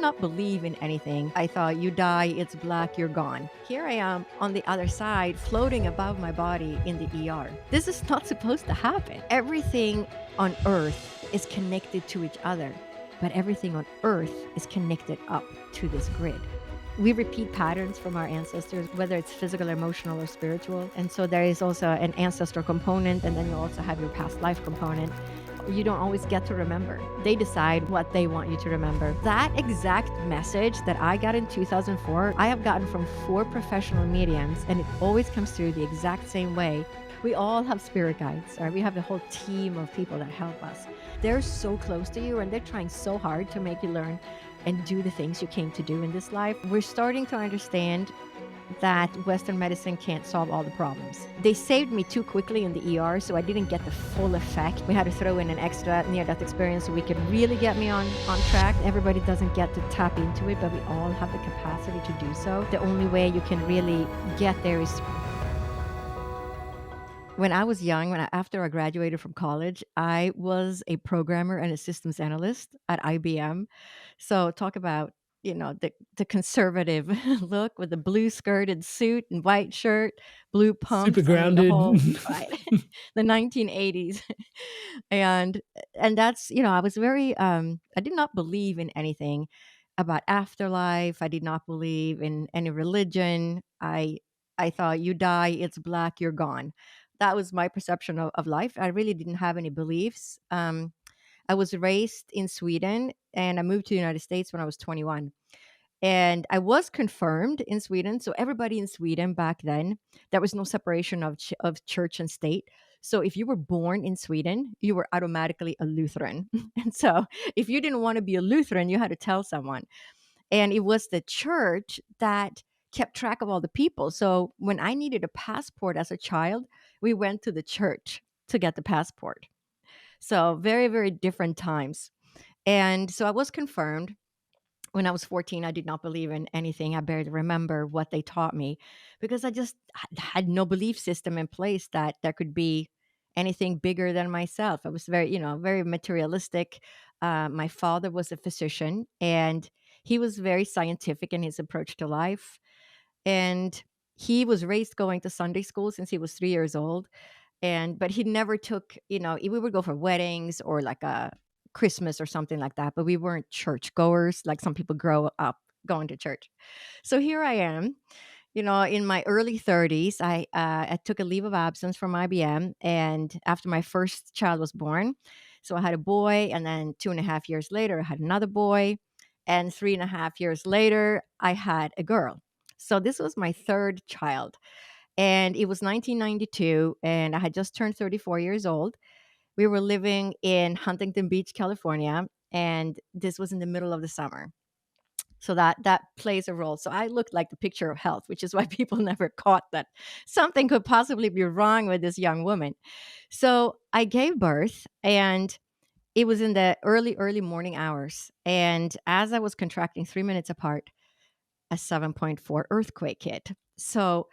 not believe in anything. I thought, you die, it's black, you're gone. Here I am on the other side, floating above my body in the ER. This is not supposed to happen. Everything on earth is connected to each other, but everything on earth is connected up to this grid. We repeat patterns from our ancestors, whether it's physical, emotional, or spiritual. And so there is also an ancestral component, and then you also have your past life component. You don't always get to remember. They decide what they want you to remember. That exact message that I got in 2004, I have gotten from 4 professional mediums, and it always comes through the exact same way. We all have spirit guides, right? We have a whole team of people that help us. They're so close to you, and they're trying so hard to make you learn and do the things you came to do in this life. We're starting to understand that Western medicine can't solve all the problems. They saved me too quickly in the ER, so I didn't get the full effect. We had to throw in an extra near-death experience so we could really get me on track. Everybody doesn't get to tap into it, but we all have the capacity to do so. The only way you can really get there is when I was young, after I graduated from college, I was a programmer and a systems analyst at IBM. So talk about, the conservative look with the blue skirted suit and white shirt, blue Super pumps. I mean, the grounded. whole right, the 1980s, and that's I was very I did not believe in anything about afterlife. I did not believe in any religion. I thought, you die, it's black, you're gone. That was my perception of life. I really didn't have any beliefs. I was raised in Sweden and I moved to the United States when I was 21. And I was confirmed in Sweden. So everybody in Sweden back then, there was no separation of church and state. So if you were born in Sweden, you were automatically a Lutheran. And so if you didn't want to be a Lutheran, you had to tell someone. And it was the church that kept track of all the people. So when I needed a passport as a child, we went to the church to get the passport. So very, very different times. And so I was confirmed. When I was 14, I did not believe in anything. I barely remember what they taught me because I just had no belief system in place that there could be anything bigger than myself. I was very, very materialistic. My father was a physician and he was very scientific in his approach to life. And he was raised going to Sunday school since he was 3 years old. But he never took, we would go for weddings or like a Christmas or something like that, but we weren't church goers like some people grow up going to church. So here I am, in my early 30s. I took a leave of absence from IBM, and after my first child was born, so I had a boy, and then 2.5 years later, I had another boy, and 3.5 years later, I had a girl. So this was my third child. And it was 1992, and I had just turned 34 years old. We were living in Huntington Beach, California, and this was in the middle of the summer. So that plays a role. So I looked like the picture of health, which is why people never caught that something could possibly be wrong with this young woman. So I gave birth, and it was in the early, early morning hours. And as I was contracting 3 minutes apart, a 7.4 earthquake hit. So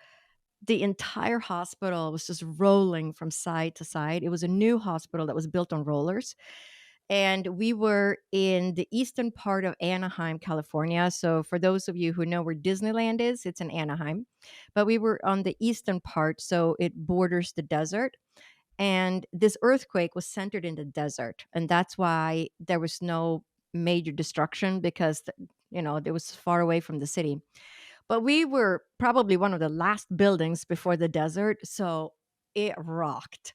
the entire hospital was just rolling from side to side. It was a new hospital that was built on rollers. And we were in the eastern part of Anaheim, California. So, for those of you who know where Disneyland is, it's in Anaheim. But we were on the eastern part, so it borders the desert. And this earthquake was centered in the desert. And that's why there was no major destruction because, it was far away from the city. But we were probably one of the last buildings before the desert, so it rocked.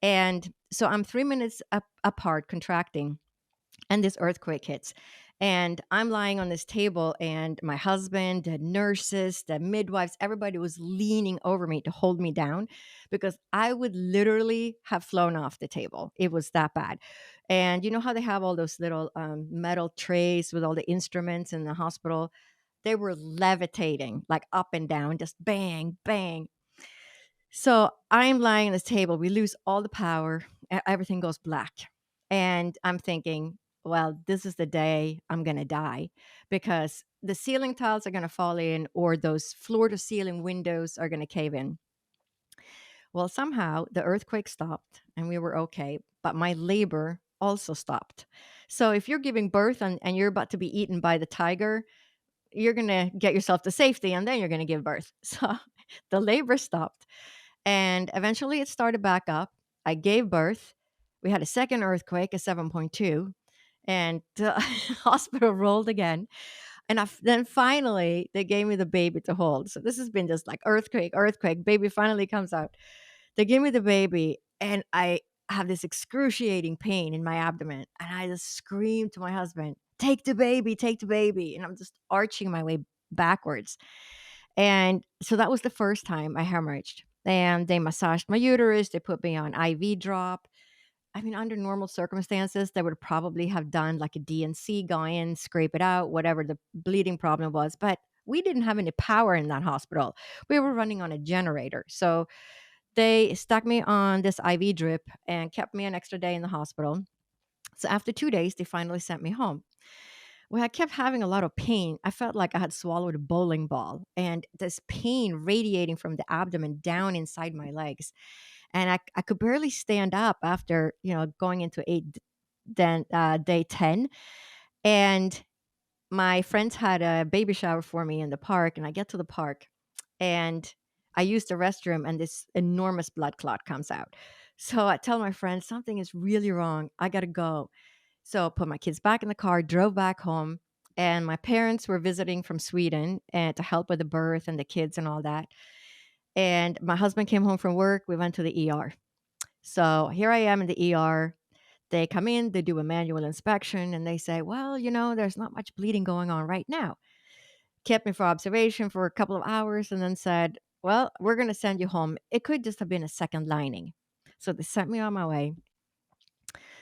And so I'm 3 minutes apart contracting, and this earthquake hits. And I'm lying on this table, and my husband, the nurses, the midwives, everybody was leaning over me to hold me down because I would literally have flown off the table. It was that bad. And you know how they have all those little metal trays with all the instruments in the hospital? They were levitating like up and down, just bang, bang. So I'm lying on this table. We lose all the power. Everything goes black. And I'm thinking, well, this is the day I'm going to die because the ceiling tiles are going to fall in or those floor to ceiling windows are going to cave in. Well, somehow the earthquake stopped and we were okay. But my labor also stopped. So if you're giving birth and you're about to be eaten by the tiger, you're going to get yourself to safety and then you're going to give birth. So the labor stopped and eventually it started back up. I gave birth. We had a second earthquake, a 7.2, and the hospital rolled again. And then finally, they gave me the baby to hold. So this has been just like earthquake, earthquake. Baby finally comes out. They give me the baby, and I have this excruciating pain in my abdomen. And I just scream to my husband, take the baby, take the baby. And I'm just arching my way backwards. And so that was the first time I hemorrhaged. And they massaged my uterus. They put me on IV drop. I mean, under normal circumstances, they would probably have done like a DNC, go in, scrape it out, whatever the bleeding problem was. But we didn't have any power in that hospital. We were running on a generator. So they stuck me on this IV drip and kept me an extra day in the hospital. So after 2 days, they finally sent me home. Well, I kept having a lot of pain. I felt like I had swallowed a bowling ball and this pain radiating from the abdomen down inside my legs. And I could barely stand up after, going into day 10. And my friends had a baby shower for me in the park. And I get to the park and I use the restroom and this enormous blood clot comes out. So I tell my friends, something is really wrong. I got to go. So I put my kids back in the car, drove back home, and my parents were visiting from Sweden and to help with the birth and the kids and all that. And my husband came home from work. We went to the ER. So here I am in the ER. They come in, they do a manual inspection, and they say, well, there's not much bleeding going on right now. Kept me for observation for a couple of hours and then said, well, we're going to send you home. It could just have been a second lining. So they sent me on my way.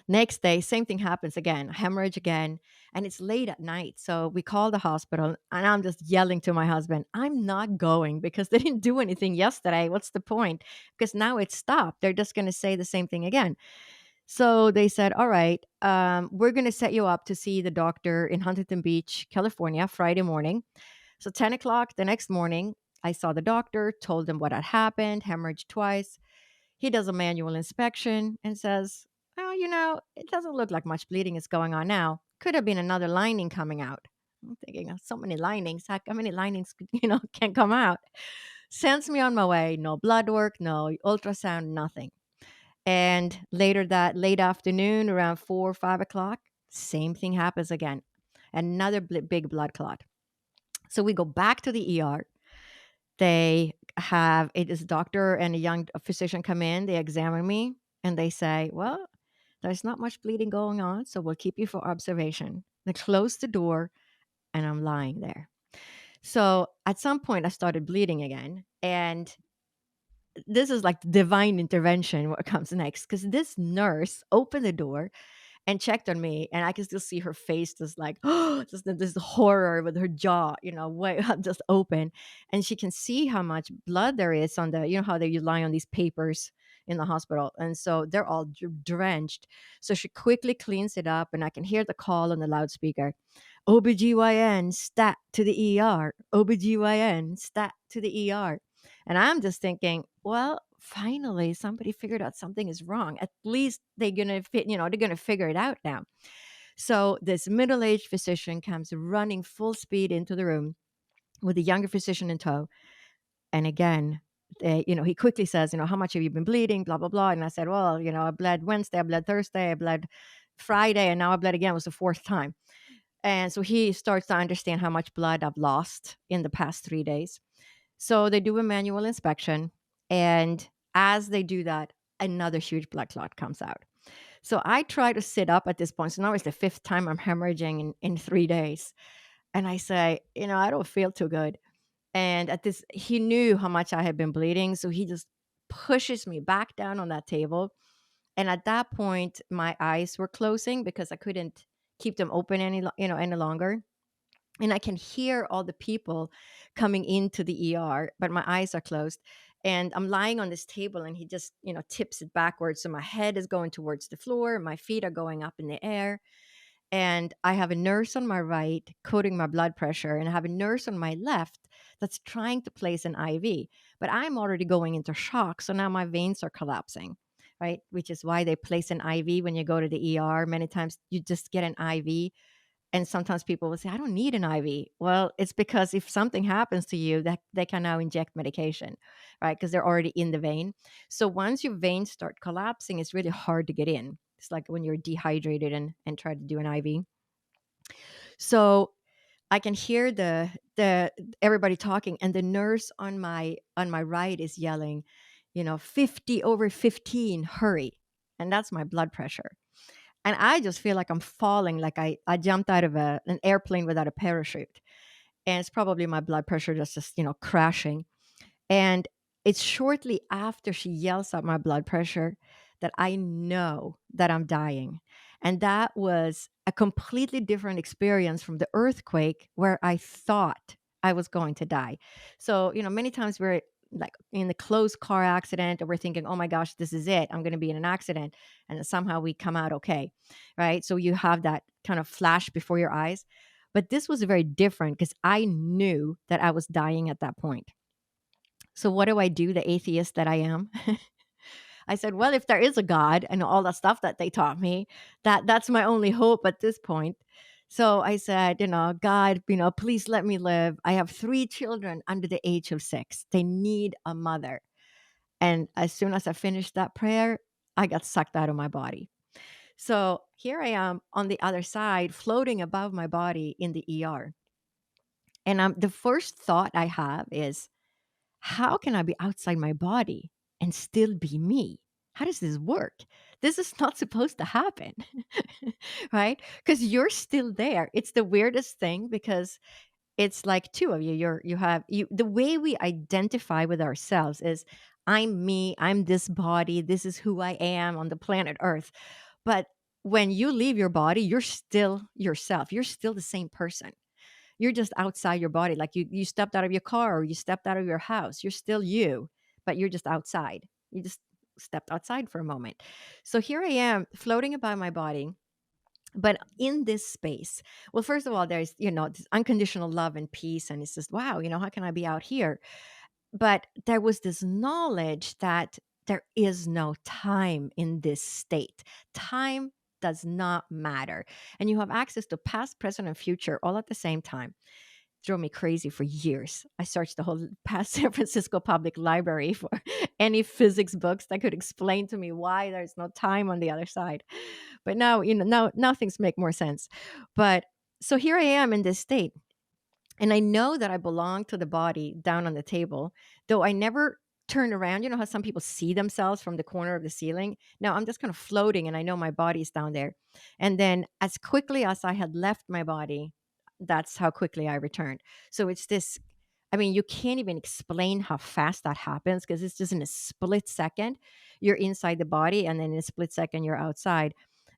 Next day, same thing happens again, hemorrhage again, and it's late at night. So we call the hospital, and I'm just yelling to my husband, I'm not going because they didn't do anything yesterday. What's the point? Because now it's stopped. They're just going to say the same thing again. So they said, all right, we're going to set you up to see the doctor in Huntington Beach, California, Friday morning. So 10 o'clock the next morning, I saw the doctor, told him what had happened, hemorrhage twice. He does a manual inspection and says, oh, it doesn't look like much bleeding is going on now. Could have been another lining coming out. I'm thinking, so many linings. How many linings, can come out? Sends me on my way. No blood work, no ultrasound, nothing. And later that late afternoon, around 4 or 5 o'clock, same thing happens again. Another big blood clot. So we go back to the ER. They have it is a doctor and a young physician come in. They examine me and they say, well, there's not much bleeding going on, so we'll keep you for observation. They close the door and I'm lying there. So at some point, I started bleeding again. And this is like divine intervention, what comes next. Because this nurse opened the door and checked on me, and I can still see her face just like, oh, just this horror with her jaw, way just open. And she can see how much blood there is on how they lie on these papers in the hospital. And so they're all drenched. So she quickly cleans it up, and I can hear the call on the loudspeaker. OBGYN, stat to the ER. OBGYN, stat to the ER. And I'm just thinking, well, finally somebody figured out something is wrong. At least they're gonna they're gonna figure it out now. So this middle-aged physician comes running full speed into the room with a younger physician in tow. And again, he quickly says, how much have you been bleeding? Blah, blah, blah. And I said, well, I bled Wednesday, I bled Thursday, I bled Friday, and now I bled again. It was the fourth time. And so he starts to understand how much blood I've lost in the past 3 days. So they do a manual inspection. And as they do that, another huge blood clot comes out. So I try to sit up at this point. So now it's the fifth time I'm hemorrhaging in 3 days. And I say, I don't feel too good. And he knew how much I had been bleeding. So he just pushes me back down on that table. And at that point, my eyes were closing because I couldn't keep them open any longer. And I can hear all the people coming into the ER, but my eyes are closed. And I'm lying on this table and he just, tips it backwards. So my head is going towards the floor. My feet are going up in the air. And I have a nurse on my right coding my blood pressure. And I have a nurse on my left that's trying to place an IV. But I'm already going into shock. So now my veins are collapsing. right? Which is why they place an IV when you go to the ER. Many times you just get an IV. And sometimes people will say, I don't need an IV. Well, it's because if something happens to you, that they can now inject medication, right? Because they're already in the vein. So once your veins start collapsing, it's really hard to get in. It's like when you're dehydrated and try to do an IV. So I can hear the everybody talking, and the nurse on my right is yelling, 50 over 15, hurry. And that's my blood pressure. And I just feel like I'm falling, like I jumped out of an airplane without a parachute. And it's probably my blood pressure just crashing. And it's shortly after she yells at my blood pressure that I know that I'm dying. And that was a completely different experience from the earthquake where I thought I was going to die. So, many times we're like in a close car accident, or we're thinking, oh my gosh, this is it. I'm going to be in an accident. And then somehow we come out okay. Right. So you have that kind of flash before your eyes. But this was very different because I knew that I was dying at that point. So what do I do, the atheist that I am? I said, well, if there is a God and all that stuff that they taught me, that's my only hope at this point. So I said, God, please let me live. I have 3 children under the age of 6. They need a mother. And as soon as I finished that prayer, I got sucked out of my body. So here I am on the other side, floating above my body in the ER. And the first thought I have is, how can I be outside my body and still be me? How does this work? This is not supposed to happen, right? Because you're still there. It's the weirdest thing because it's like two of you. The way we identify with ourselves is, I'm me, I'm this body, this is who I am on the planet Earth. But when you leave your body, you're still yourself. You're still the same person. You're just outside your body. Like you stepped out of your car or you stepped out of your house. You're still you, but you're just outside. You just stepped outside for a moment. So here I am floating above my body, but in this space. Well, first of all, there's, this unconditional love and peace. And it's just, wow, how can I be out here? But there was this knowledge that there is no time in this state. Time does not matter. And you have access to past, present, and future all at the same time. Drove me crazy for years. I searched the whole past San Francisco Public Library for any physics books that could explain to me why there's no time on the other side. But now, now things make more sense. But so here I am in this state. And I know that I belong to the body down on the table, though I never turn around. You know how some people see themselves from the corner of the ceiling? No, I'm just kind of floating and I know my body's down there. And then as quickly as I had left my body, that's how quickly I returned. So it's this, I mean, you can't even explain how fast that happens because it's just in a split second, you're inside the body and then in a split second, you're outside.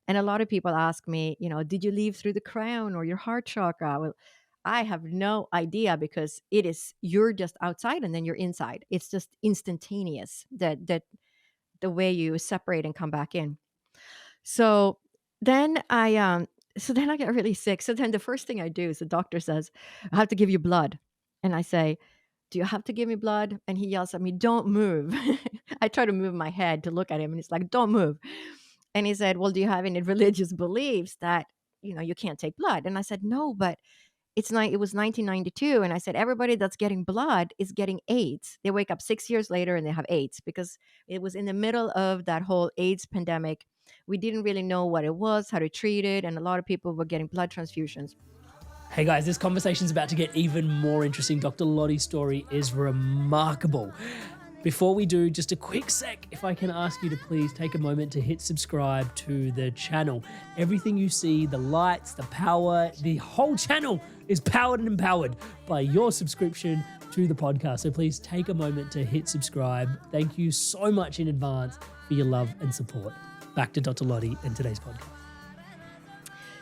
And a lot of people ask me, did you leave through the crown or your heart chakra? Well, I have no idea because you're just outside and then you're inside. It's just instantaneous that the way you separate and come back in. So then I get really sick. So then the first thing I do is the doctor says, I have to give you blood. And I say, do you have to give me blood? And he yells at me, don't move. I try to move my head to look at him and he's like, don't move. And he said, well, do you have any religious beliefs that, you can't take blood? And I said, no, but it was 1992. And I said, everybody that's getting blood is getting AIDS. They wake up 6 years later and they have AIDS because it was in the middle of that whole AIDS pandemic. We didn't really know what it was, how to treat it. And a lot of people were getting blood transfusions. Hey guys, this conversation's about to get even more interesting. Dr. Lotte's story is remarkable. Before we do, just a quick sec, if I can ask you to please take a moment to hit subscribe to the channel. Everything you see, the lights, the power, the whole channel is powered and empowered by your subscription to the podcast. So please take a moment to hit subscribe. Thank you so much in advance for your love and support. Back to Dr. Lotte and today's podcast.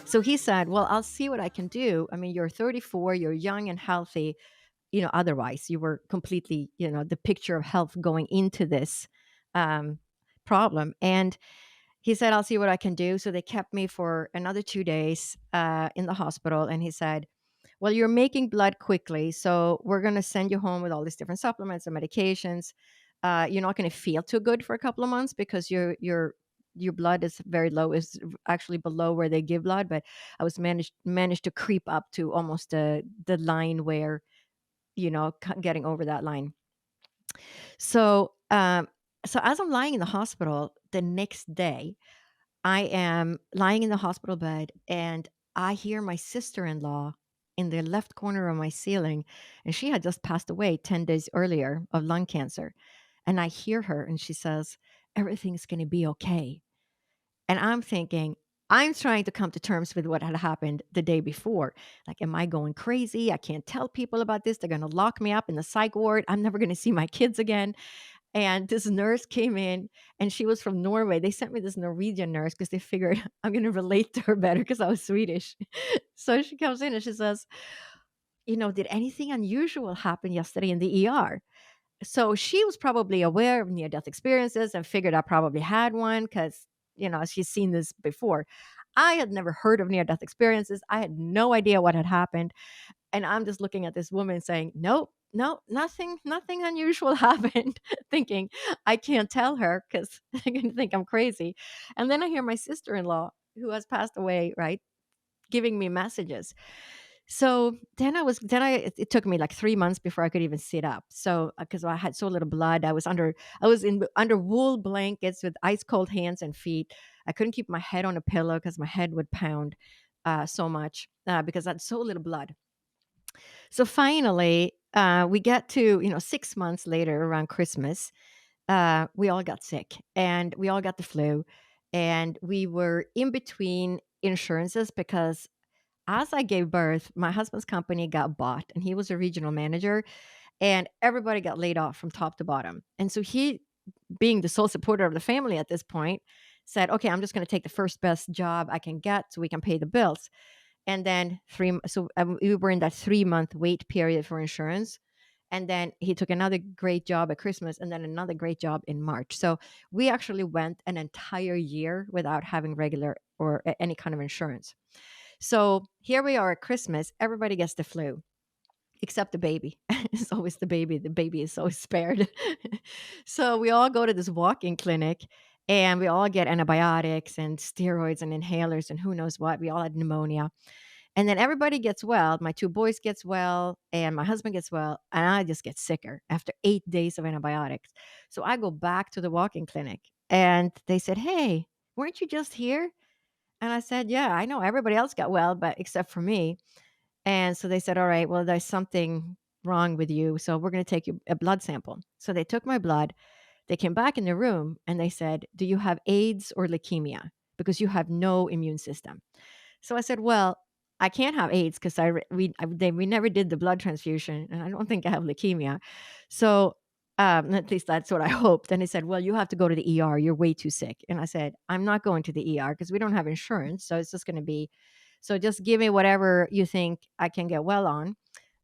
So he said, well, I'll see what I can do. I mean, you're 34, you're young and healthy. Otherwise you were completely, the picture of health going into this problem. And he said, I'll see what I can do. So they kept me for another 2 days in the hospital. And he said, well, you're making blood quickly. So we're going to send you home with all these different supplements and medications. you're not going to feel too good for a couple of months because your blood is very low, is actually below where they give blood. But I was managed to creep up to almost the line where, getting over that line. So, so as I'm lying in the hospital the next day, I am lying in the hospital bed and I hear my sister-in-law in the left corner of my ceiling, and she had just passed away 10 days earlier of lung cancer. And I hear her and she says, "Everything's going to be okay." And I'm thinking, I'm trying to come to terms with what had happened the day before. Like, am I going crazy? I can't tell people about this. They're going to lock me up in the psych ward. I'm never going to see my kids again. And this nurse came in and she was from Norway. They sent me this Norwegian nurse because they figured I'm going to relate to her better because I was Swedish. So she comes in and she says, "Did anything unusual happen yesterday in the ER?" So she was probably aware of near death experiences and figured I probably had one because, she's seen this before. I had never heard of near death experiences. I had no idea what had happened. And I'm just looking at this woman saying, "Nope, no, nothing unusual happened," thinking I can't tell her because they're going to think I'm crazy. And then I hear my sister in law, who has passed away, right, giving me messages. So it took me like 3 months before I could even sit up. So, because I had so little blood, I was under wool blankets with ice cold hands and feet. I couldn't keep my head on a pillow because my head would pound so much because I had so little blood. So finally, we get to, 6 months later around Christmas, we all got sick and we all got the flu. And we were in between insurances because as I gave birth, my husband's company got bought and he was a regional manager and everybody got laid off from top to bottom. And so he, being the sole supporter of the family at this point, said, "Okay, I'm just going to take the first best job I can get so we can pay the bills." And then we were in that 3 month wait period for insurance. And then he took another great job at Christmas and then another great job in March. So we actually went an entire year without having regular or any kind of insurance. So here we are at Christmas. Everybody gets the flu except the baby. It's always the baby. The baby is always spared. So we all go to this walk-in clinic and we all get antibiotics and steroids and inhalers and who knows what. We all had pneumonia. And then everybody gets well. My two boys gets well and my husband gets well. And I just get sicker after 8 days of antibiotics. So I go back to the walk-in clinic and they said, "Hey, weren't you just here?" And I said, "Yeah, I know everybody else got well, but except for me." And so they said, "All right, well, there's something wrong with you. So we're going to take you a blood sample." So they took my blood. They came back in the room and they said, "Do you have AIDS or leukemia? Because you have no immune system." So I said, "Well, I can't have AIDS because we never did the blood transfusion, and I don't think I have leukemia." So at least that's what I hoped. And he said, "Well, you have to go to the ER. You're way too sick." And I said, "I'm not going to the ER because we don't have insurance. So it's just going to be, so just give me whatever you think I can get well on."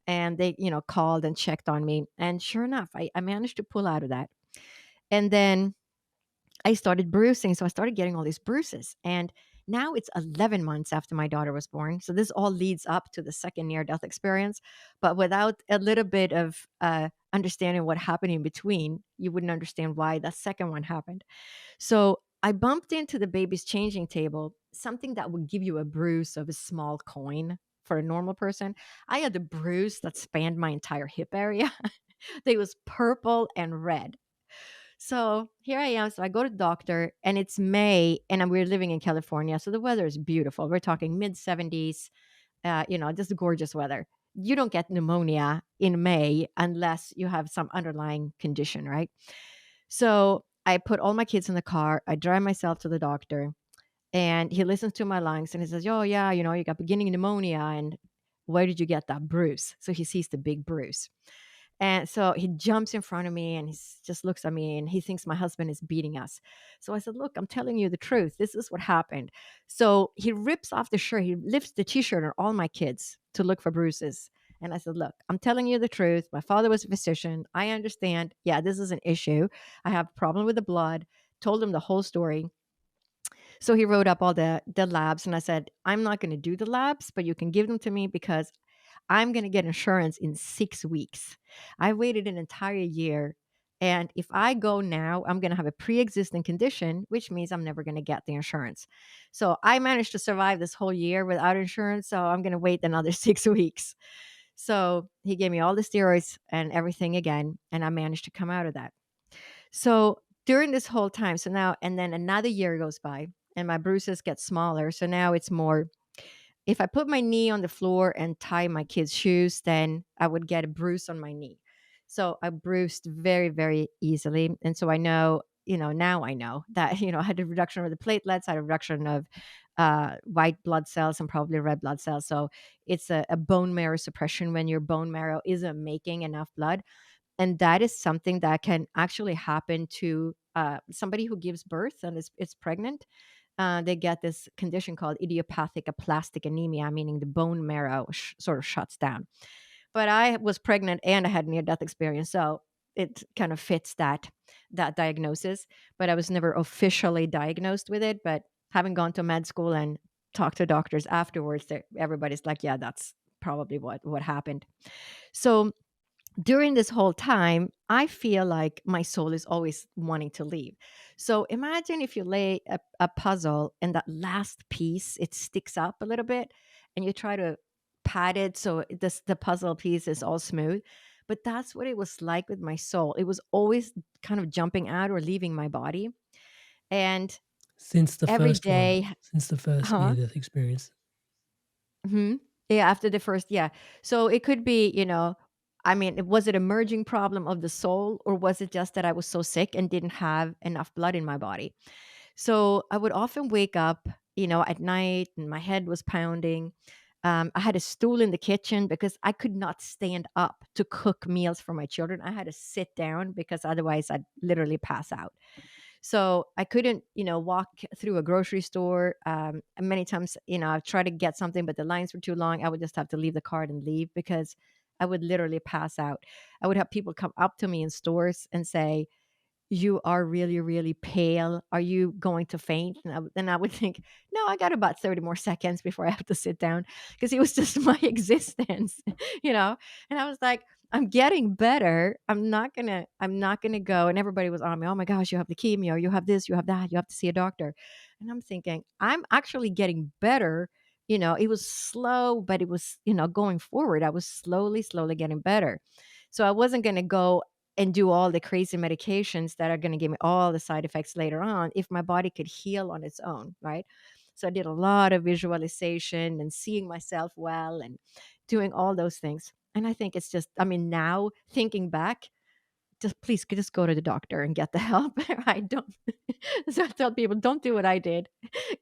And they, called and checked on me. And sure enough, I managed to pull out of that. And then I started bruising. So I started getting all these bruises. And now it's 11 months after my daughter was born. So this all leads up to the second near death experience. But without a little bit of understanding what happened in between, you wouldn't understand why the second one happened. So I bumped into the baby's changing table, something that would give you a bruise of a small coin for a normal person. I had a bruise that spanned my entire hip area. They was purple and red. So here I am. So I go to the doctor and it's May and we're living in California. So the weather is beautiful. We're talking mid 70s, just gorgeous weather. You don't get pneumonia in May unless you have some underlying condition, right? So I put all my kids in the car. I drive myself to the doctor and he listens to my lungs and he says, "Oh, yeah, you got beginning pneumonia. And where did you get that bruise?" So he sees the big bruise. And so he jumps in front of me and he just looks at me and he thinks my husband is beating us. So I said, "Look, I'm telling you the truth. This is what happened." So he rips off the shirt. He lifts the t-shirt on all my kids to look for bruises. And I said, "Look, I'm telling you the truth. My father was a physician. I understand. Yeah, this is an issue. I have a problem with the blood." Told him the whole story. So he wrote up all the labs and I said, "I'm not going to do the labs, but you can give them to me because I'm going to get insurance in 6 weeks." I waited an entire year And if I go now, I'm going to have a pre existing condition, which means I'm never going to get the insurance. So I managed to survive this whole year without insurance. So I'm going to wait another 6 weeks. So he gave me all the steroids and everything again. And I managed to come out of that. So during this whole time, so now, and then another year goes by and my bruises get smaller. So now it's more, if I put my knee on the floor and tie my kids' shoes, then I would get a bruise on my knee. So I bruised very, very easily. And so I know, now I know that, I had a reduction of the platelets, I had a reduction of white blood cells and probably red blood cells. So it's a bone marrow suppression when your bone marrow isn't making enough blood. And that is something that can actually happen to somebody who gives birth and is pregnant. They get this condition called idiopathic aplastic anemia, meaning the bone marrow sort of shuts down. But I was pregnant and I had near death experience, so it kind of fits that diagnosis. But I was never officially diagnosed with it. But having gone to med school and talked to doctors afterwards, everybody's like, "Yeah, that's probably what happened." So during this whole time, I feel like my soul is always wanting to leave. So imagine if you lay a puzzle and that last piece, it sticks up a little bit and you try to pat it so the puzzle piece is all smooth. But that's what it was like with my soul. It was always kind of jumping out or leaving my body. And Since the every first one, day, since the first huh? near-death experience. Mhm. Yeah, after the first, yeah. So it could be, I mean, was it a merging problem of the soul or was it just that I was so sick and didn't have enough blood in my body? So I would often wake up, at night and my head was pounding. I had a stool in the kitchen because I could not stand up to cook meals for my children. I had to sit down because otherwise I'd literally pass out. So I couldn't, walk through a grocery store. And many times, I've tried to get something, but the lines were too long. I would just have to leave the cart and leave because I would literally pass out. I would have people come up to me in stores and say, "You are really, really pale. Are you going to faint?" And I would think, "No, I got about 30 more seconds before I have to sit down," because it was just my existence, you know? And I was like, "I'm getting better. I'm not gonna go." And everybody was on me. "Oh my gosh, you have leukemia, or you have this, you have that, you have to see a doctor." And I'm thinking, I'm actually getting better. It was slow, but it was, going forward. I was slowly, slowly getting better. So I wasn't going to go and do all the crazy medications that are going to give me all the side effects later on if my body could heal on its own, right? So I did a lot of visualization and seeing myself well and doing all those things. And I think it's just, I mean, now thinking back, just please just go to the doctor and get the help. I don't. So I tell people, don't do what I did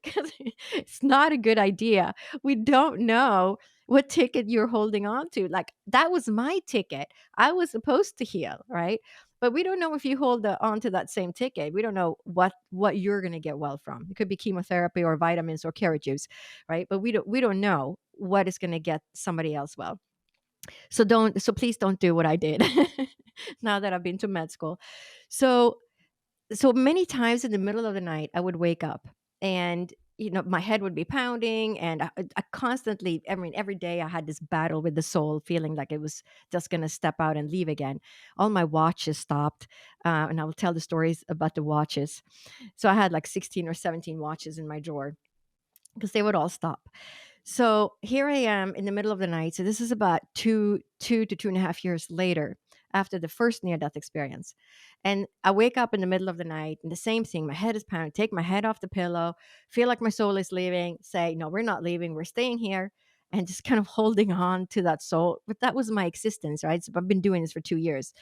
because it's not a good idea. We don't know what ticket you're holding on to. Like that was my ticket. I was supposed to heal, right? But we don't know if you hold on to that same ticket. We don't know what you're going to get well from. It could be chemotherapy or vitamins or carrot juice, right? But we don't know what is going to get somebody else well. So please don't do what I did. Now that I've been to med school. So so many times in the middle of the night I would wake up and my head would be pounding and I constantly, I mean, every day I had this battle with the soul feeling like it was just going to step out and leave again. All my watches stopped, and I will tell the stories about the watches. So I had like 16 or 17 watches in my drawer because they would all stop. So here I am in the middle of the night. So this is about two to 2.5 years later after the first near death experience. And I wake up in the middle of the night and the same thing. My head is pounding, take my head off the pillow, feel like my soul is leaving, say, "No, we're not leaving, we're staying here." And just kind of holding on to that soul. But that was my existence, right? So I've been doing this for 2 years.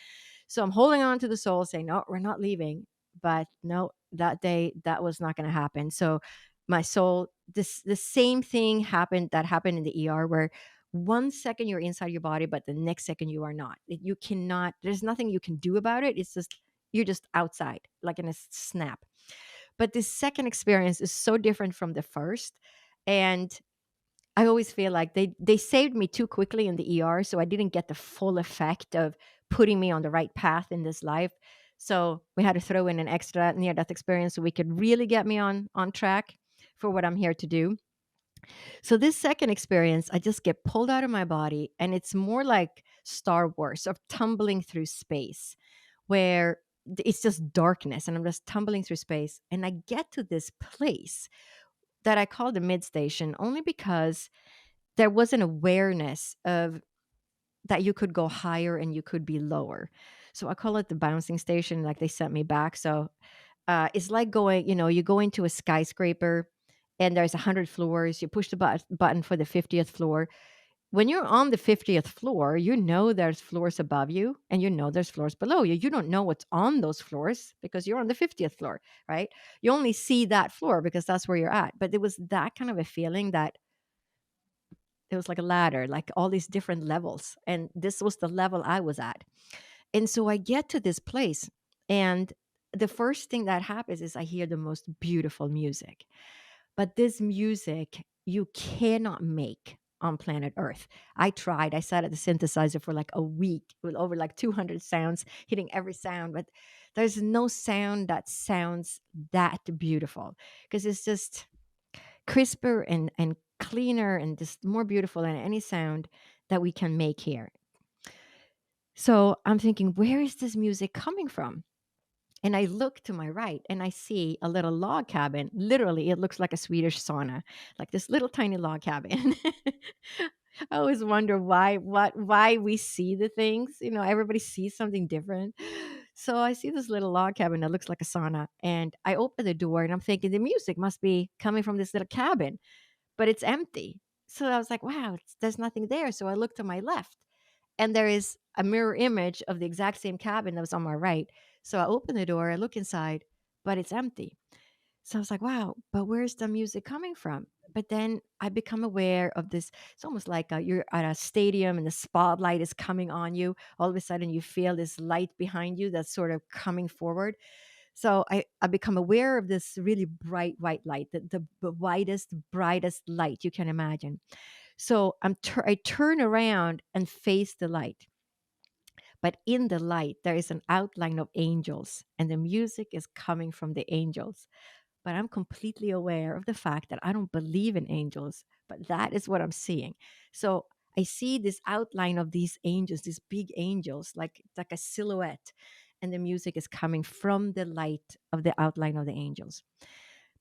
So I'm holding on to the soul, saying, "No, we're not leaving." But no, that day, that was not going to happen. So my soul, the same thing happened in the ER where 1 second you're inside your body, but the next second you are not. You cannot, there's nothing you can do about it. It's just, you're just outside, like in a snap. But this second experience is so different from the first. And I always feel like they saved me too quickly in the ER, so I didn't get the full effect of putting me on the right path in this life. So we had to throw in an extra near death experience so we could really get me on track for what I'm here to do. So this second experience, I just get pulled out of my body, and it's more like Star Wars of tumbling through space, where it's just darkness, and I'm just tumbling through space. And I get to this place that I call the mid station only because there was an awareness of that you could go higher and you could be lower. So I call it the bouncing station, like they sent me back. So it's like going, you go into a skyscraper and there's 100 floors. You push the button for the 50th floor. When you're on the 50th floor, you know there's floors above you and you know there's floors below you. You don't know what's on those floors because you're on the 50th floor, right? You only see that floor because that's where you're at. But it was that kind of a feeling that it was like a ladder, like all these different levels. And this was the level I was at. And so I get to this place, and the first thing that happens is I hear the most beautiful music. But this music you cannot make on planet Earth. I tried. I sat at the synthesizer for like a week with over like 200 sounds, hitting every sound, but there's no sound that sounds that beautiful because it's just crisper and cleaner and just more beautiful than any sound that we can make here. So I'm thinking, where is this music coming from? And I look to my right and I see a little log cabin. Literally, it looks like a Swedish sauna, like this little tiny log cabin. I always wonder why we see the things. Everybody sees something different. So I see this little log cabin that looks like a sauna, and I open the door and I'm thinking the music must be coming from this little cabin, but it's empty. So I was like, wow, there's nothing there. So I look to my left and there is a mirror image of the exact same cabin that was on my right. So I open the door, I look inside, but it's empty. So I was like, wow, but where's the music coming from? But then I become aware of this. It's almost like you're at a stadium and the spotlight is coming on you. All of a sudden, you feel this light behind you that's sort of coming forward. So I become aware of this really bright white light, the whitest, brightest light you can imagine. So I turn around and face the light. But in the light, there is an outline of angels, and the music is coming from the angels. But I'm completely aware of the fact that I don't believe in angels, but that is what I'm seeing. So I see this outline of these angels, these big angels, like a silhouette, and the music is coming from the light of the outline of the angels.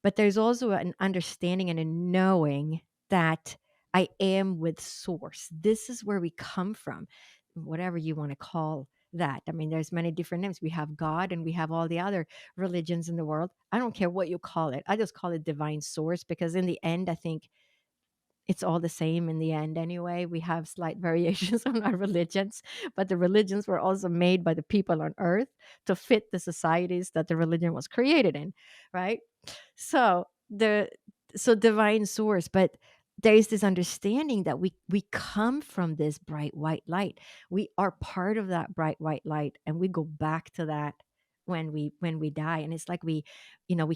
But there's also an understanding and a knowing that I am with source. This is where we come from, whatever you want to call that. I mean, there's many different names. We have God and we have all the other religions in the world. I don't care what you call it. I just call it divine source because in the end, I think it's all the same in the end anyway. We have slight variations on our religions, but the religions were also made by the people on earth to fit the societies that the religion was created in, right? So divine source, but there is this understanding that we come from this bright white light. We are part of that bright white light, and we go back to that when we die. And it's like we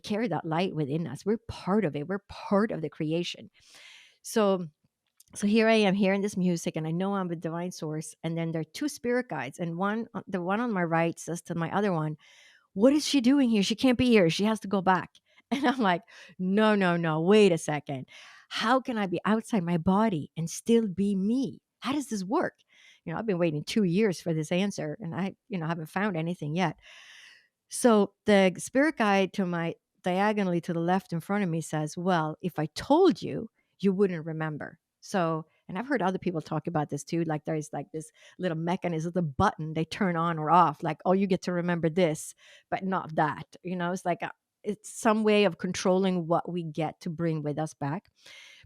carry that light within us. We're part of it. We're part of the creation. So here I am hearing this music, and I know I'm with divine source. And then there are two spirit guides, and the one on my right says to my other one, "What is she doing here? She can't be here. She has to go back." And I'm like, "No, no, no. Wait a second. How can I be outside my body and still be me? How does this work?" I've been waiting 2 years for this answer, and I haven't found anything yet. So the spirit guide to my diagonally to the left in front of me says, "Well, if I told you, you wouldn't remember." So, and I've heard other people talk about this too. Like there's like this little mechanism, the button they turn on or off. Like, oh, you get to remember this, but not that. It's like it's some way of controlling what we get to bring with us back.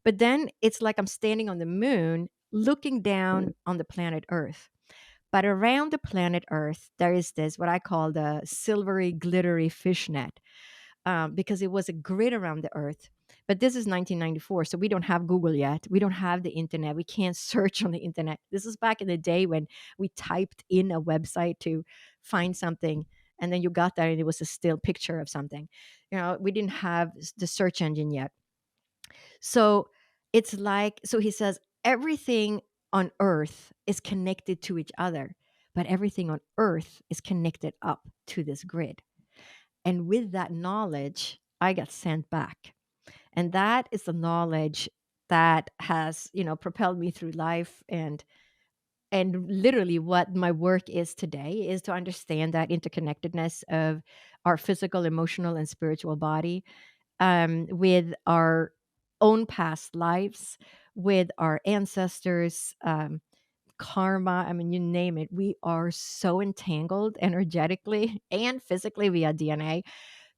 But then it's like I'm standing on the moon, looking down on the planet Earth. But around the planet Earth, there is this, what I call the silvery, glittery fishnet, because it was a grid around the Earth. But this is 1994, so we don't have Google yet. We don't have the internet. We can't search on the internet. This is back in the day when we typed in a website to find something, and then you got there and it was a still picture of something. We didn't have the search engine yet. So it's like, so he says, everything on earth is connected to each other, but everything on earth is connected up to this grid. And with that knowledge, I got sent back. And that is the knowledge that has, propelled me through life. And And literally what my work is today is to understand that interconnectedness of our physical, emotional, and spiritual body, with our own past lives, with our ancestors, karma. I mean, you name it. We are so entangled energetically and physically via DNA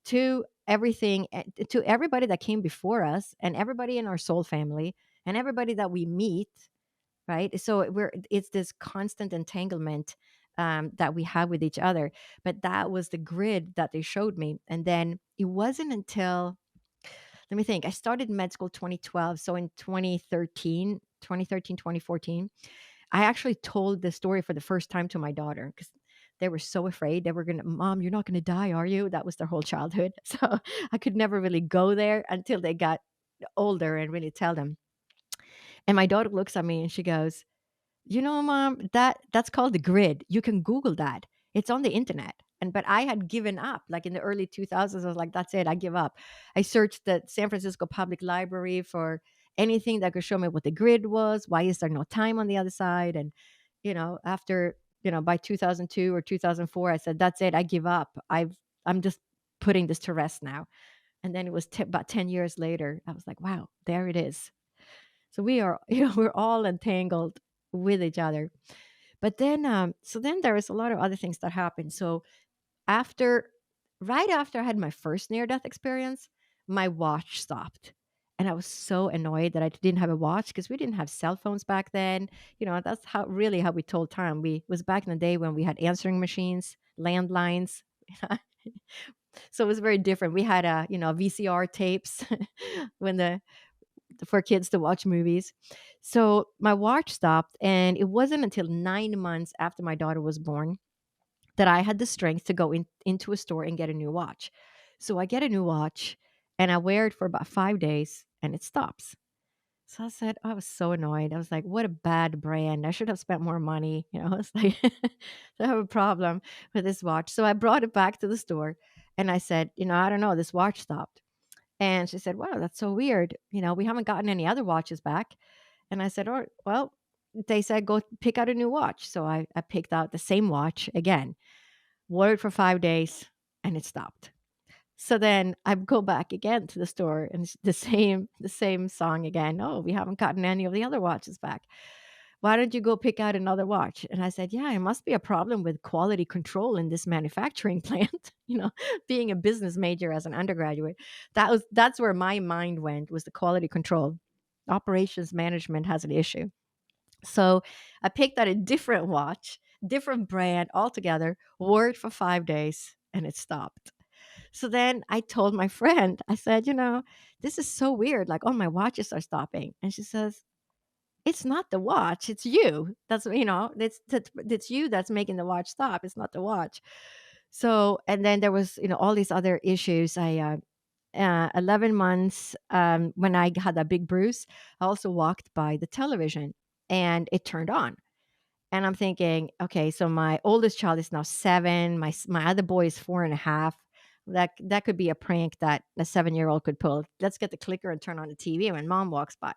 to everything, to everybody that came before us, and everybody in our soul family, and everybody that we meet, right? So it's this constant entanglement, that we have with each other. But that was the grid that they showed me. And then it wasn't until, let me think, I started med school 2012. So in 2013, 2014, I actually told the story for the first time to my daughter, because they were so afraid. They were going to, Mom, you're not going to die, are you? That was their whole childhood. So I could never really go there until they got older and really tell them. And my daughter looks at me and she goes, Mom, that's called the grid. You can Google that. It's on the internet. And but I had given up. Like in the early 2000s, I was like, that's it. I give up. I searched the San Francisco Public Library for anything that could show me what the grid was. Why is there no time on the other side? And after by 2002 or 2004, I said, that's it. I give up. I'm just putting this to rest now. And then it was about 10 years later. I was like, wow, there it is. So we are, we're all entangled with each other. But then, so then there was a lot of other things that happened. So after, right after I had my first near death experience, my watch stopped. And I was so annoyed that I didn't have a watch, because we didn't have cell phones back then. That's how we told time. We was back in the day when we had answering machines, landlines. So it was very different. We had VCR tapes when the for kids to watch movies. So my watch stopped, and it wasn't until 9 months after my daughter was born that I had the strength to go into a store and get a new watch. So I get a new watch, and I wear it for about 5 days, and it stops. So I said, I was so annoyed. I was like, what a bad brand. I should have spent more money. It's like, I have a problem with this watch. So I brought it back to the store, and I said, I don't know, this watch stopped. And she said, wow, that's so weird. We haven't gotten any other watches back. And I said, oh, well, they said, go pick out a new watch. So I picked out the same watch again, wore it for 5 days, and it stopped. So then I go back again to the store, and it's the same song again. Oh, we haven't gotten any of the other watches back. Why don't you go pick out another watch? And I said, yeah, it must be a problem with quality control in this manufacturing plant. Being a business major as an undergraduate, that's where my mind went, was the quality control. Operations management has an issue. So I picked out a different watch, different brand altogether, wore it for 5 days, and it stopped. So then I told my friend, I said, this is so weird. Like, all my watches are stopping. And she says, it's not the watch, it's you. It's you that's making the watch stop. It's not the watch. So, and then there was, all these other issues. 11 months, when I had that big bruise, I also walked by the television, and it turned on. And I'm thinking, okay, so my oldest child is now 7. My other boy is 4.5. That could be a prank that a 7-year-old could pull. Let's get the clicker and turn on the TV when mom walks by.